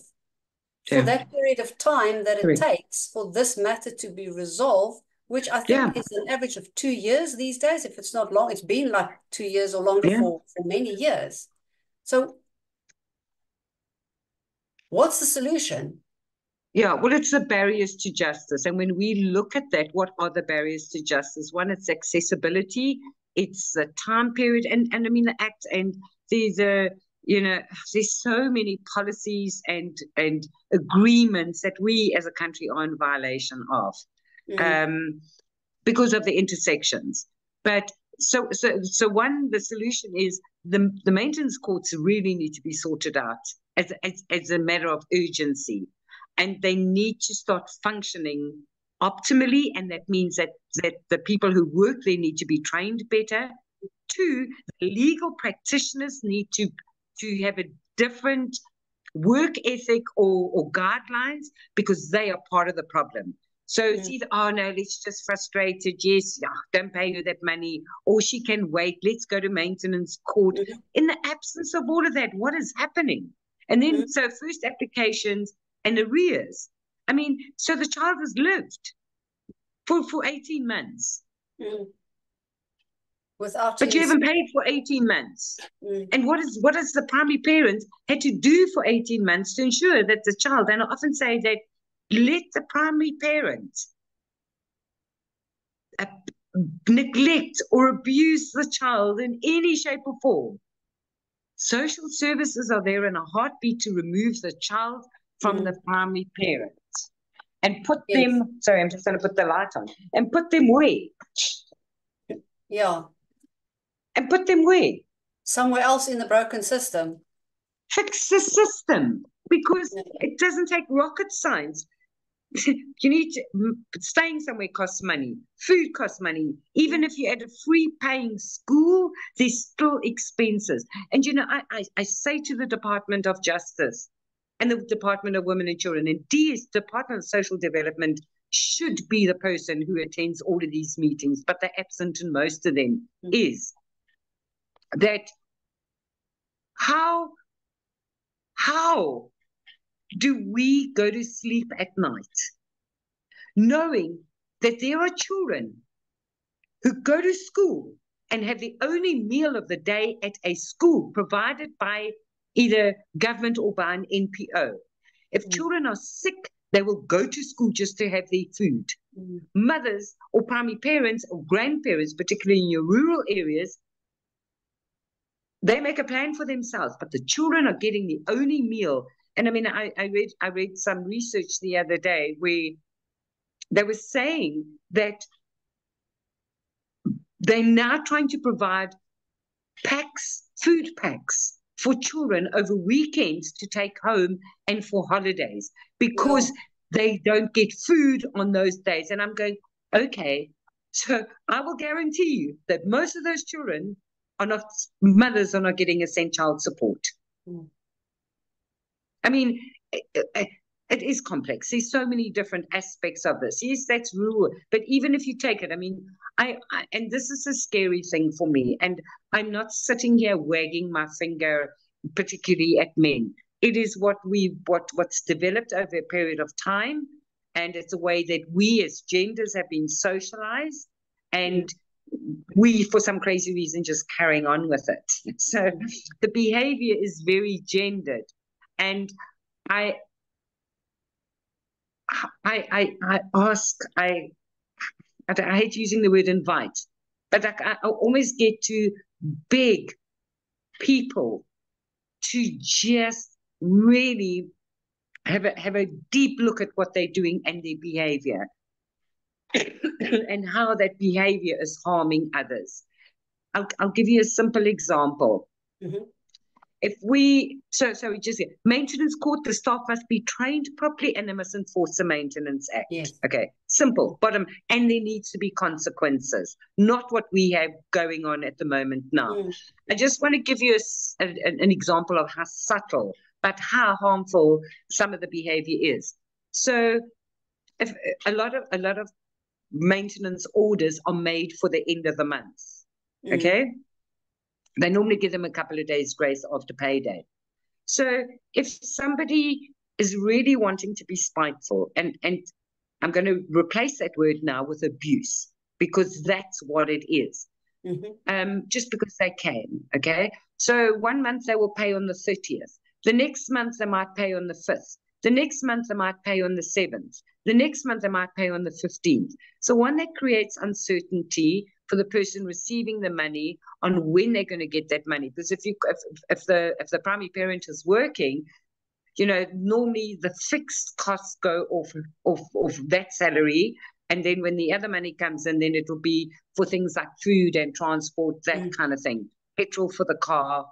for that period of time that it takes for this matter to be resolved, which I think is an average of 2 years these days. If it's not long, it's been like 2 years or longer for many years. So what's the solution? Yeah, well, it's the barriers to justice. And when we look at that, what are the barriers to justice? One, it's accessibility, it's the time period, and I mean the act, and there's so many policies and agreements that we as a country are in violation of because of the intersections. But so one, the solution is the maintenance courts really need to be sorted out as a matter of urgency. And they need to start functioning optimally, and that means that the people who work there need to be trained better. 2, the legal practitioners need to have a different work ethic or guidelines, because they are part of the problem. So it's either, oh no, let's just frustrate it, yes, don't pay her that money, or she can wait, let's go to maintenance court. In the absence of all of that, what is happening? And then so first applications and arrears. I mean, so the child has lived for 18 months. without But you any haven't paid for 18 months. Mm. And what is the primary parent had to do for 18 months to ensure that the child, and I often say that let the primary parent neglect or abuse the child in any shape or form. Social services are there in a heartbeat to remove the child from the primary parent and put them, sorry, I'm just going to put the light on, and put them where? Yeah. And put them where? Somewhere else in the broken system. Fix the system, because it doesn't take rocket science. You need to, staying somewhere costs money, food costs money. Even if you're at a free paying school, there's still expenses. And you know, I say to the Department of Justice and the Department of Women and Children, and Department of Social Development should be the person who attends all of these meetings, but they're absent in most of them, is that how do we go to sleep at night knowing that there are children who go to school and have the only meal of the day at a school provided by either government or by an NPO? If children are sick, they will go to school just to have their food. Mothers or primary parents or grandparents, particularly in your rural areas, they make a plan for themselves, but the children are getting the only meal. And I mean, I read some research the other day where they were saying that they're now trying to provide food packs for children over weekends to take home and for holidays, because they don't get food on those days. And I'm going, okay, so I will guarantee you that most of those children mothers are not getting a cent child support. I mean, it is complex. There's so many different aspects of this. Yes, that's rural, but even if you take it, I mean, and this is a scary thing for me, and I'm not sitting here wagging my finger, particularly at men. It is what's developed over a period of time, and it's a way that we as genders have been socialized, and we, for some crazy reason, just carrying on with it. So the behavior is very gendered, and I hate using the word invite, but I almost get to beg people to just really have a deep look at what they're doing and their behavior and how that behavior is harming others. I'll give you a simple example. If we just maintenance court, the staff must be trained properly and they must enforce the Maintenance Act. Yes. Okay, simple, bottom, and there needs to be consequences, not what we have going on at the moment now. I just want to give you an example of how subtle but how harmful some of the behavior is. So, if a lot of maintenance orders are made for the end of the month. Okay. They normally give them a couple of days grace after payday. So if somebody is really wanting to be spiteful, and I'm going to replace that word now with abuse, because that's what it is. Just because they can, okay? So 1 month they will pay on the 30th. The next month they might pay on the 5th. The next month they might pay on the 7th. The next month they might pay on the 15th. So one, that creates uncertainty for the person receiving the money on when they're going to get that money. Because if the primary parent is working, you know, normally the fixed costs go off that salary, and then when the other money comes in, then it will be for things like food and transport, that kind of thing, petrol for the car,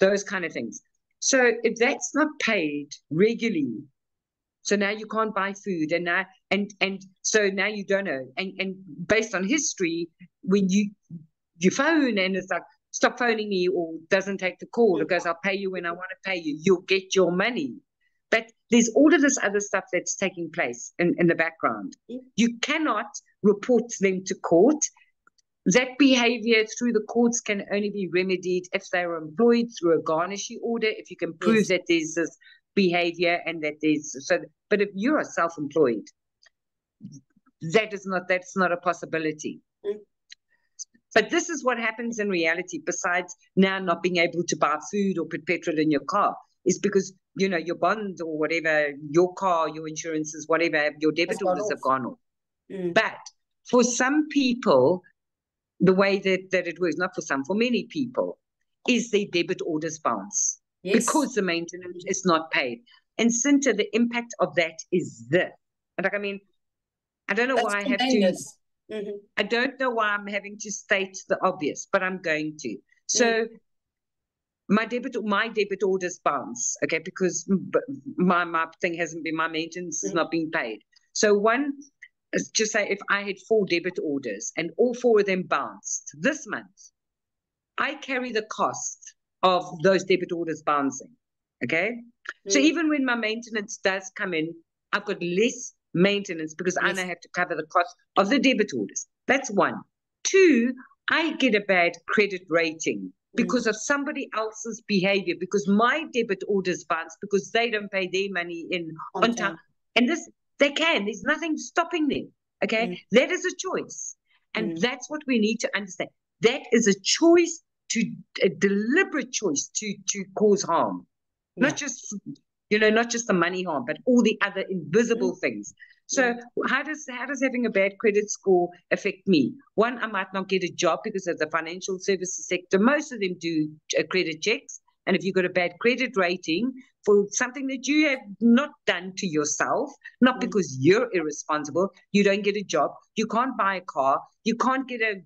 those kind of things. So if that's not paid regularly, so now you can't buy food, and so now you don't know. And based on history, when you phone and it's like, stop phoning me, or doesn't take the call, it goes, I'll pay you when I want to pay you, you'll get your money. But there's all of this other stuff that's taking place in the background. You cannot report them to court. That behavior through the courts can only be remedied if they're employed through a garnishee order, if you can prove that there's this behavior and that but if you are self-employed, that's not a possibility. But this is what happens in reality, besides now not being able to buy food or put petrol in your car, is because, you know, your bond or whatever, your car, your insurances, whatever, your debit orders have gone off. But for some people, the way that it works, not for some, for many people, is their debit orders bounce because the maintenance is not paid. And Sinta, the impact of that is this. And like, I mean, I don't know why I have to. I don't know why I'm having to state the obvious, but I'm going to. So my debit orders bounce, okay, because my thing hasn't been, my maintenance is not being paid. So one, just say if I had 4 debit orders and all 4 of them bounced this month, I carry the cost of those debit orders bouncing, okay? So even when my maintenance does come in, I've got less maintenance because I now have to cover the cost of the debit orders. That's one. 2, I get a bad credit rating because of somebody else's behavior, because my debit orders bounce because they don't pay their money in on time. And this, they can. There's nothing stopping them, okay? That is a choice. And that's what we need to understand. That is a choice, a deliberate choice to cause harm. Not just, you know, not just the money harm, but all the other invisible things. So how does having a bad credit score affect me? One, I might not get a job because of the financial services sector. Most of them do credit checks. And if you've got a bad credit rating for something that you have not done to yourself, not because you're irresponsible, you don't get a job, you can't buy a car, you can't get a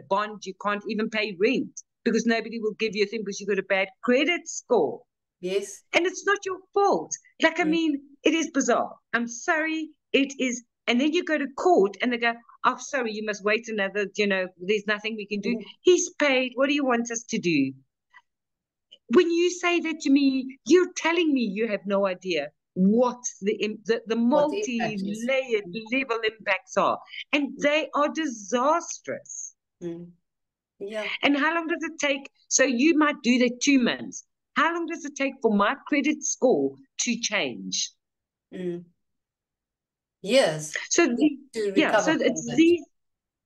bond, you can't even pay rent because nobody will give you a thing because you've got a bad credit score. Yes. And it's not your fault. Like, I mean, it is bizarre. I'm sorry, it is. And then you go to court and they go, oh, sorry, you must wait another, you know, there's nothing we can do. He's paid. What do you want us to do? When you say that to me, you're telling me you have no idea what the multi-layered level impacts are. And they are disastrous. Yeah. And how long does it take? So you might do that 2 months. How long does it take for my credit score to change? Years. So so it's these.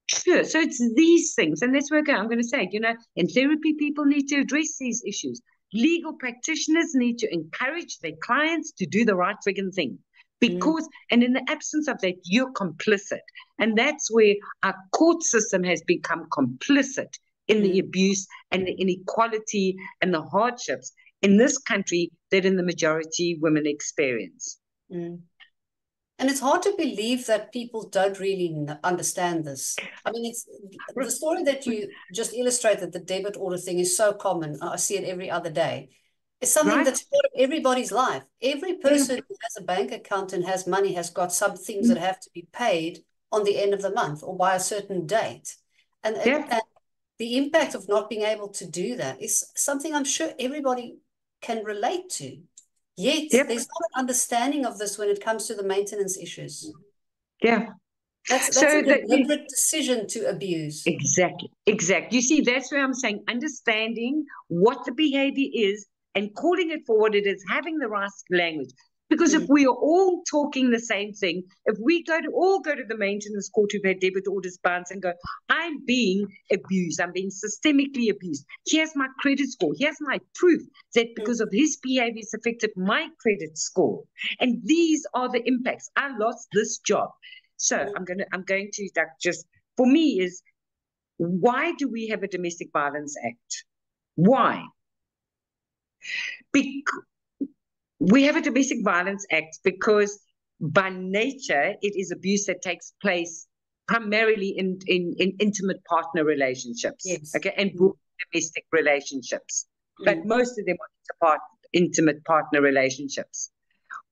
Sure. So it's these things, and that's where I'm going to say, you know, in therapy, people need to address these issues. Legal practitioners need to encourage their clients to do the right friggin' thing. Because, and in the absence of that, you're complicit. And that's where our court system has become complicit in the abuse and the inequality and the hardships in this country that in the majority women experience. And it's hard to believe that people don't really understand this. I mean, it's the story that you just illustrated, the debit order thing is so common. I see it every other day. It's something that's part of everybody's life. Every person who has a bank account and has money has got some things that have to be paid on the end of the month or by a certain date. And the impact of not being able to do that is something I'm sure everybody can relate to. Yet there's not an understanding of this when it comes to the maintenance issues. That's a deliberate decision to abuse. Exactly. You see, that's where I'm saying understanding what the behavior is and calling it for what it is, having the right language. Because if we are all talking the same thing, if we all go to the maintenance court who've had debit orders bounce and go, I'm being abused, I'm being systemically abused. Here's my credit score. Here's my proof that because of his behavior, it's affected my credit score. And these are the impacts. I lost this job. So I'm going to just, for me, is why do we have a Domestic Violence Act? Why? We have a Domestic Violence Act because by nature, it is abuse that takes place primarily in intimate partner relationships, okay, and domestic relationships. But most of them are intimate partner relationships.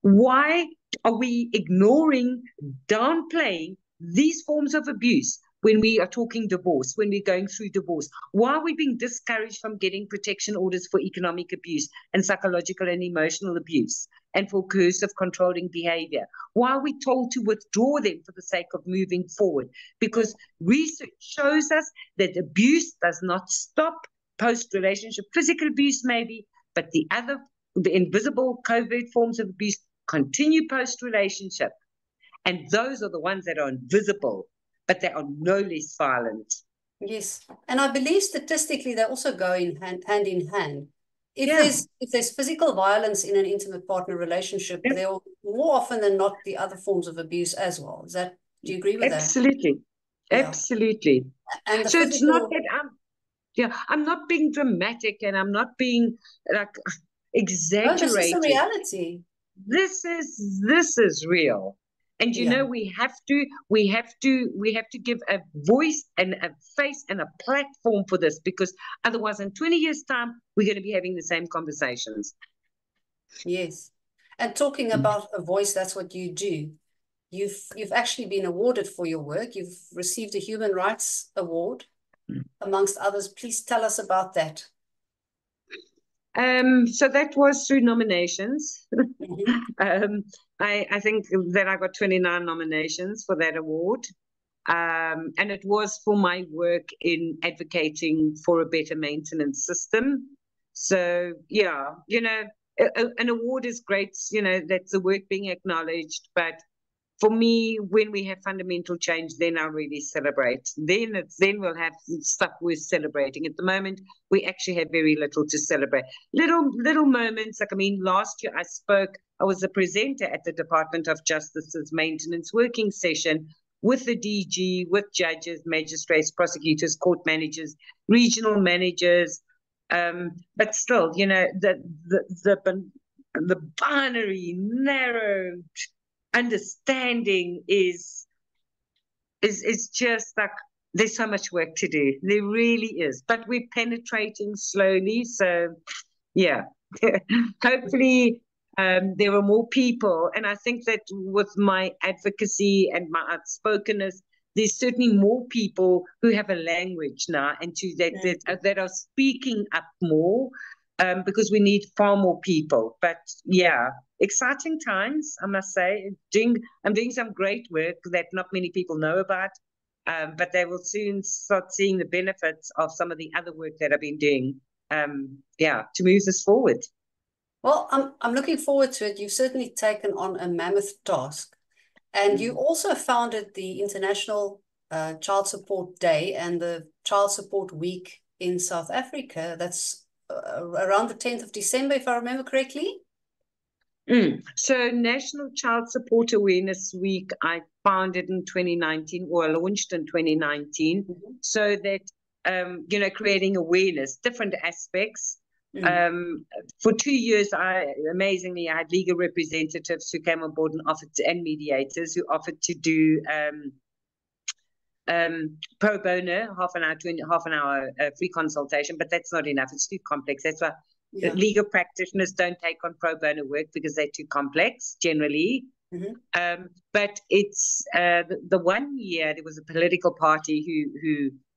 Why are we ignoring, downplaying these forms of abuse when we are talking divorce, when we're going through divorce? Why are we being discouraged from getting protection orders for economic abuse and psychological and emotional abuse and for coercive controlling behavior? Why are we told to withdraw them for the sake of moving forward? Because research shows us that abuse does not stop post-relationship. Physical abuse maybe, but the invisible covert forms of abuse continue post-relationship. And those are the ones that are invisible, but they are no less violent. Yes. And I believe statistically they also go hand in hand. Yeah, If there's physical violence in an intimate partner relationship, yeah, there will more often than not the other forms of abuse as well. Do you agree with that? absolutely. Yeah. Absolutely. And the So it's not physical, that I'm not being dramatic and I'm not being like no, this is the exaggerating. reality. This is real. And you Yeah. know, we have to give a voice and a face and a platform for this, because otherwise in 20 years' time, we're going to be having the same conversations. Yes. And talking about a voice, that's what you do. You've actually been awarded for your work. You've received a Human Rights Award, amongst others. Please tell us about that. So that was through nominations. Mhm. I think that I got 29 nominations for that award. And it was for my work in advocating for a better maintenance system. So, yeah, an award is great, that's the work being acknowledged. But for me, when we have fundamental change, then I really celebrate. Then we'll have stuff worth celebrating. At the moment, we actually have very little to celebrate. Little moments. Like, I mean, last year I was a presenter at the Department of Justice's maintenance working session with the DG, with judges, magistrates, prosecutors, court managers, regional managers. But still, the binary, narrow understanding is just like there's so much work to do. There really is, but we're penetrating slowly. So yeah, hopefully there are more people, and I think that with my advocacy and my outspokenness, there's certainly more people who have a language now and that are speaking up more, because we need far more people. But yeah, exciting times, I must say. I'm doing some great work that not many people know about, but they will soon start seeing the benefits of some of the other work that I've been doing. To move this forward. Well, I'm looking forward to it. You've certainly taken on a mammoth task. And you also founded the International Child Support Day and the Child Support Week in South Africa. That's around the 10th of December, if I remember correctly. So National Child Support Awareness Week, I founded in 2019, or launched in 2019, so that, creating awareness, different aspects. For 2 years, amazingly, I had legal representatives who came on board and and mediators who offered to do pro bono, half an hour free consultation, but that's not enough. It's too complex. That's why legal practitioners don't take on pro bono work, because they're too complex generally. But it's the 1 year there was a political party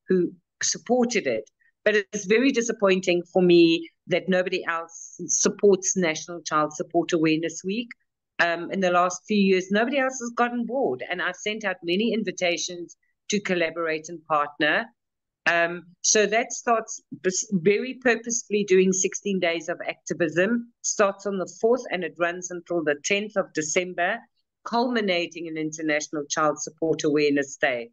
who supported it. But it's very disappointing for me that nobody else supports National Child Support Awareness Week. In the last few years, nobody else has gotten board, and I've sent out many invitations to collaborate and partner. So that starts very purposefully doing 16 days of activism, starts on the 4th and it runs until the 10th of December, culminating in International Child Support Awareness Day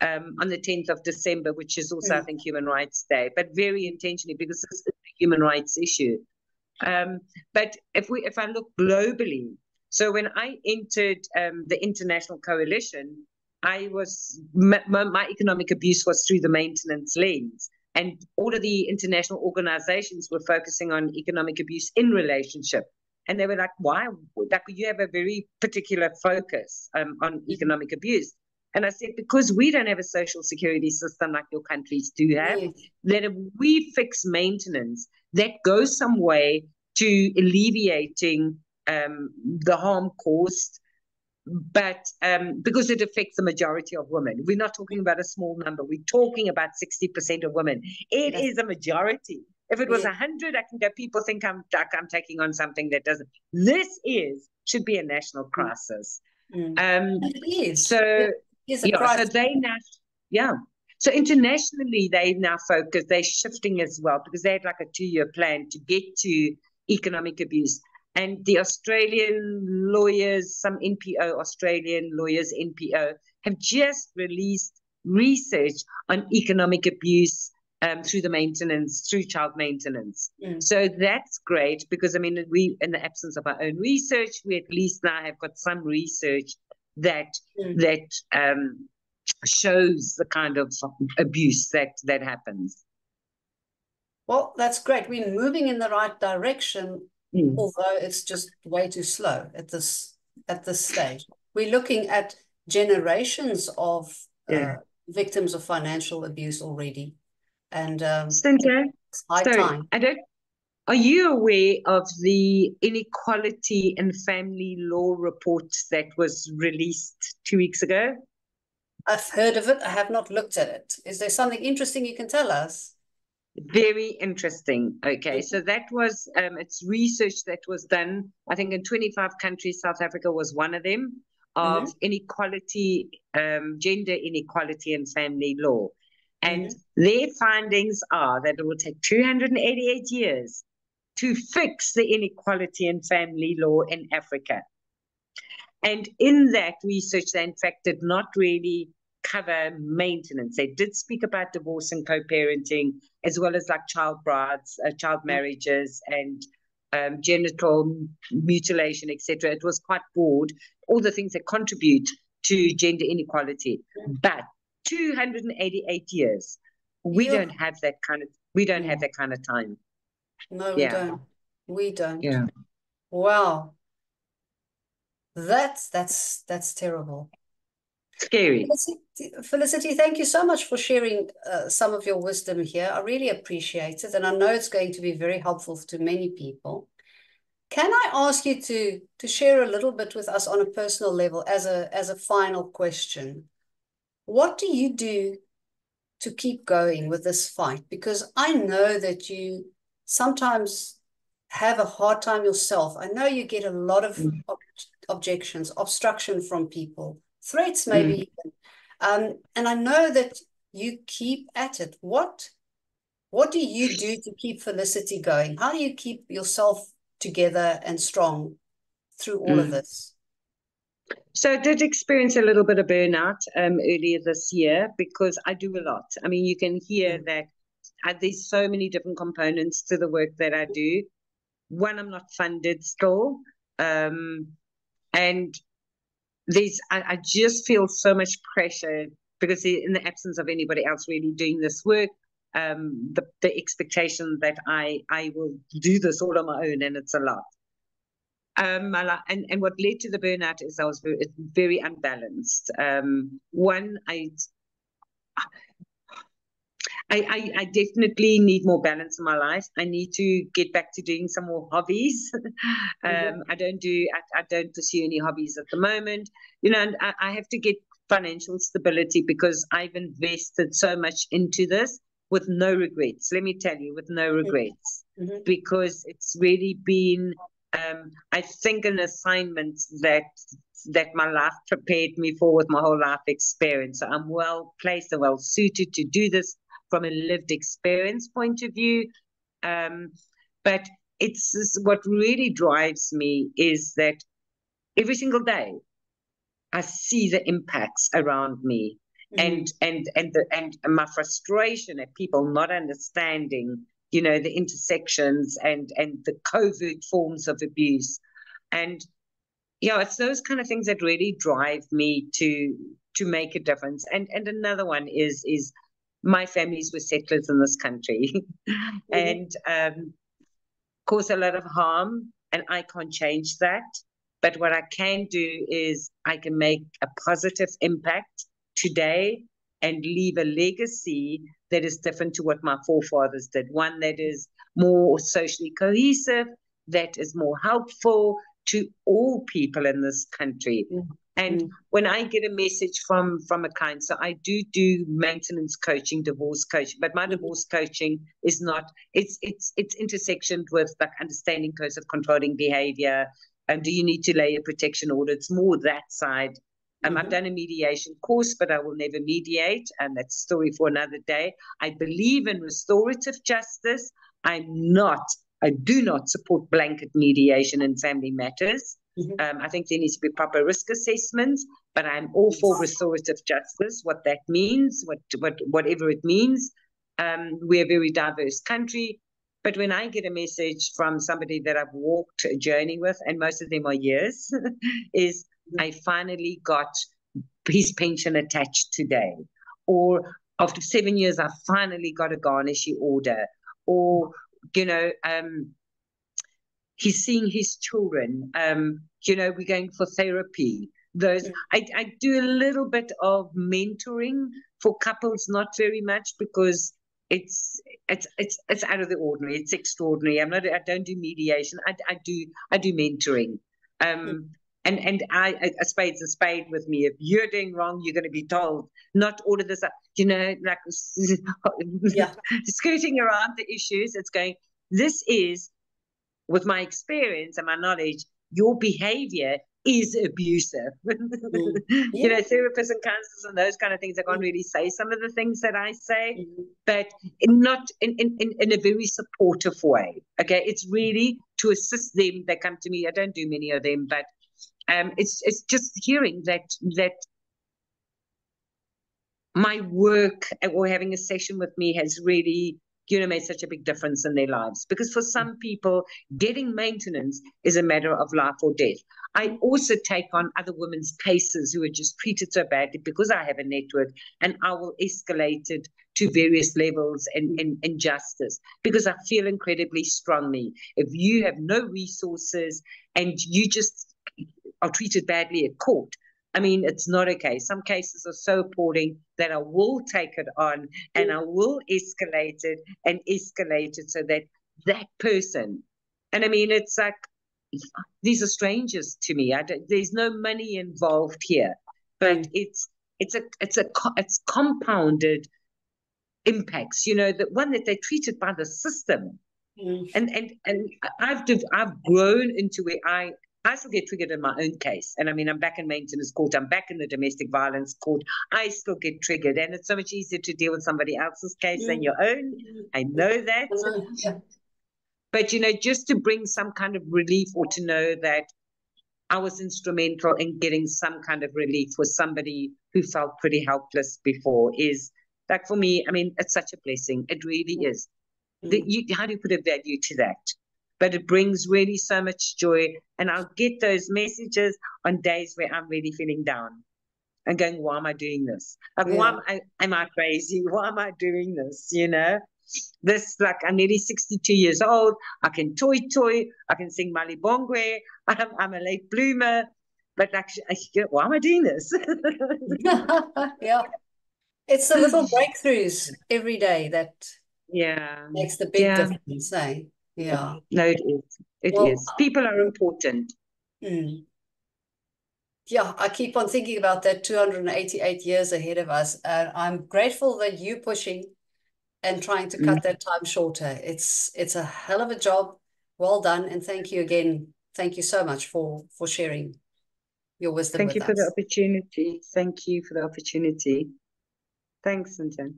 on the 10th of December, which is also, I think, Human Rights Day, but very intentionally, because this is a human rights issue. But if I look globally, so when I entered the International Coalition, my economic abuse was through the maintenance lens, and all of the international organizations were focusing on economic abuse in relationship, and they were like, "Why? Like, you have a very particular focus on economic abuse." And I said, because we don't have a social security system like your countries do have, that if we fix maintenance, that goes some way to alleviating the harm caused. But because it affects the majority of women, we're not talking about a small number. We're talking about 60% of women. It is a majority. If it was 100, I can go, people think I'm taking on something that doesn't. Should be a national crisis. It is. So It is a crisis. So internationally, they now focus, they're shifting as well, because they had like a 2-year plan to get to economic abuse. And the Australian lawyers, some NPO, Australian lawyers, NPO, have just released research on economic abuse through child maintenance. So that's great because, I mean, we, in the absence of our own research, we at least now have got some research that shows the kind of abuse that happens. Well, that's great. We're moving in the right direction, although it's just way too slow at this stage. We're looking at generations of victims of financial abuse already. And Sinta, it's high time. Are you aware of the inequality in family law report that was released 2 weeks ago? I've heard of it. I have not looked at it. Is there something interesting you can tell us? Very interesting. Okay, so that was it's research that was done, I think, in 25 countries. South Africa was one of them, of inequality, gender inequality in family law. And their findings are that it will take 288 years to fix the inequality in family law in Africa. And in that research, they in fact did not really cover maintenance. They did speak about divorce and co-parenting, as well as like child brides, child marriages, and genital mutilation, etc. It was quite broad, all the things that contribute to gender inequality. But 288 years, we don't have that kind of time. No, we don't. We don't. Yeah. Wow. That's terrible. Scary. Felicity, thank you so much for sharing some of your wisdom here. I really appreciate it, and I know it's going to be very helpful to many people. Can I ask you to share a little bit with us on a personal level as a final question? What do you do to keep going with this fight? Because I know that you sometimes have a hard time yourself. I know you get a lot of objections, obstruction from people, threats maybe even. And I know that you keep at it. What do you do to keep Felicity going? How do you keep yourself together and strong through all of this? So I did experience a little bit of burnout earlier this year because I do a lot. I mean, you can hear that there's so many different components to the work that I do. One, I'm not funded still. And I just feel so much pressure because in the absence of anybody else really doing this work, the expectation that I will do this all on my own, and it's a lot. And what led to the burnout is I was very unbalanced. One, I definitely need more balance in my life. I need to get back to doing some more hobbies. I don't pursue any hobbies at the moment. You know, and I have to get financial stability because I've invested so much into this with no regrets. Let me tell you, with no regrets, because it's really been, I think, an assignment that my life prepared me for with my whole life experience. So I'm well placed and well suited to do this from a lived experience point of view. But it's what really drives me is that every single day I see the impacts around me, and my frustration at people not understanding, you know, the intersections and the covert forms of abuse. And it's those kind of things that really drive me to make a difference. And another one is my families were settlers in this country and cause a lot of harm, and I can't change that. But what I can do is I can make a positive impact today and leave a legacy that is different to what my forefathers did. One that is more socially cohesive, that is more helpful to all people in this country. And when I get a message from a client, so I do maintenance coaching, divorce coaching, but my divorce coaching is not, it's intersectioned with like understanding codes of controlling behavior. Do you need to lay a protection order? It's more that side. I've done a mediation course, but I will never mediate, and that's a story for another day. I believe in restorative justice. I do not support blanket mediation in family matters. I think there needs to be proper risk assessments, but I'm all for restorative justice, what that means, whatever it means. We're a very diverse country, but when I get a message from somebody that I've walked a journey with, and most of them are years, is I finally got his pension attached today, or after 7 years, I finally got a garnishee order, or, you know, he's seeing his children, you know, we're going for therapy. Those I do a little bit of mentoring for couples, not very much, because it's out of the ordinary. It's extraordinary. I don't do mediation. I do mentoring. And a spade's a spade with me. If you're doing wrong, you're going to be told. Not all of this, you know, like skirting around the issues. It's going, this is, with my experience and my knowledge, your behavior is abusive. You know, therapists and counselors and those kind of things, I can't really say some of the things that I say, but not in a very supportive way. Okay, it's really to assist them. They come to me. I don't do many of them, but it's just hearing that my work or having a session with me has really, you know, made such a big difference in their lives. Because for some people, getting maintenance is a matter of life or death. I also take on other women's cases who are just treated so badly because I have a network, and I will escalate it to various levels and justice, because I feel incredibly strongly. If you have no resources and you just are treated badly at court, I mean, it's not okay. Some cases are so appalling that I will take it on and I will escalate it so that that person, and I mean, it's like, these are strangers to me. There's no money involved here, but it's compounded impacts, you know, the one that they're treated by the system. And I've grown into where I still get triggered in my own case. And I mean, I'm back in maintenance court. I'm back in the domestic violence court. I still get triggered. And it's so much easier to deal with somebody else's case than your own. I know that. But, you know, just to bring some kind of relief, or to know that I was instrumental in getting some kind of relief for somebody who felt pretty helpless before, is like, for me, I mean, it's such a blessing. It really is. How do you put a value to that? But it brings really so much joy. And I'll get those messages on days where I'm really feeling down and going, why am I doing this? Like, why am I crazy? Why am I doing this? You know, this, like, I'm nearly 62 years old. I can toy. I can sing Malibongwe. I'm a late bloomer. But actually, why am I doing this? Yeah. It's the little breakthroughs every day that makes the big difference, eh? Yeah. No, it is. It is. People are important. Yeah, I keep on thinking about that 288 years ahead of us. And I'm grateful that you're pushing and trying to cut that time shorter. It's a hell of a job. Well done. And thank you again. Thank you so much for sharing your wisdom with us. Thank you for the opportunity. Thank you for the opportunity. Thanks, Sinta.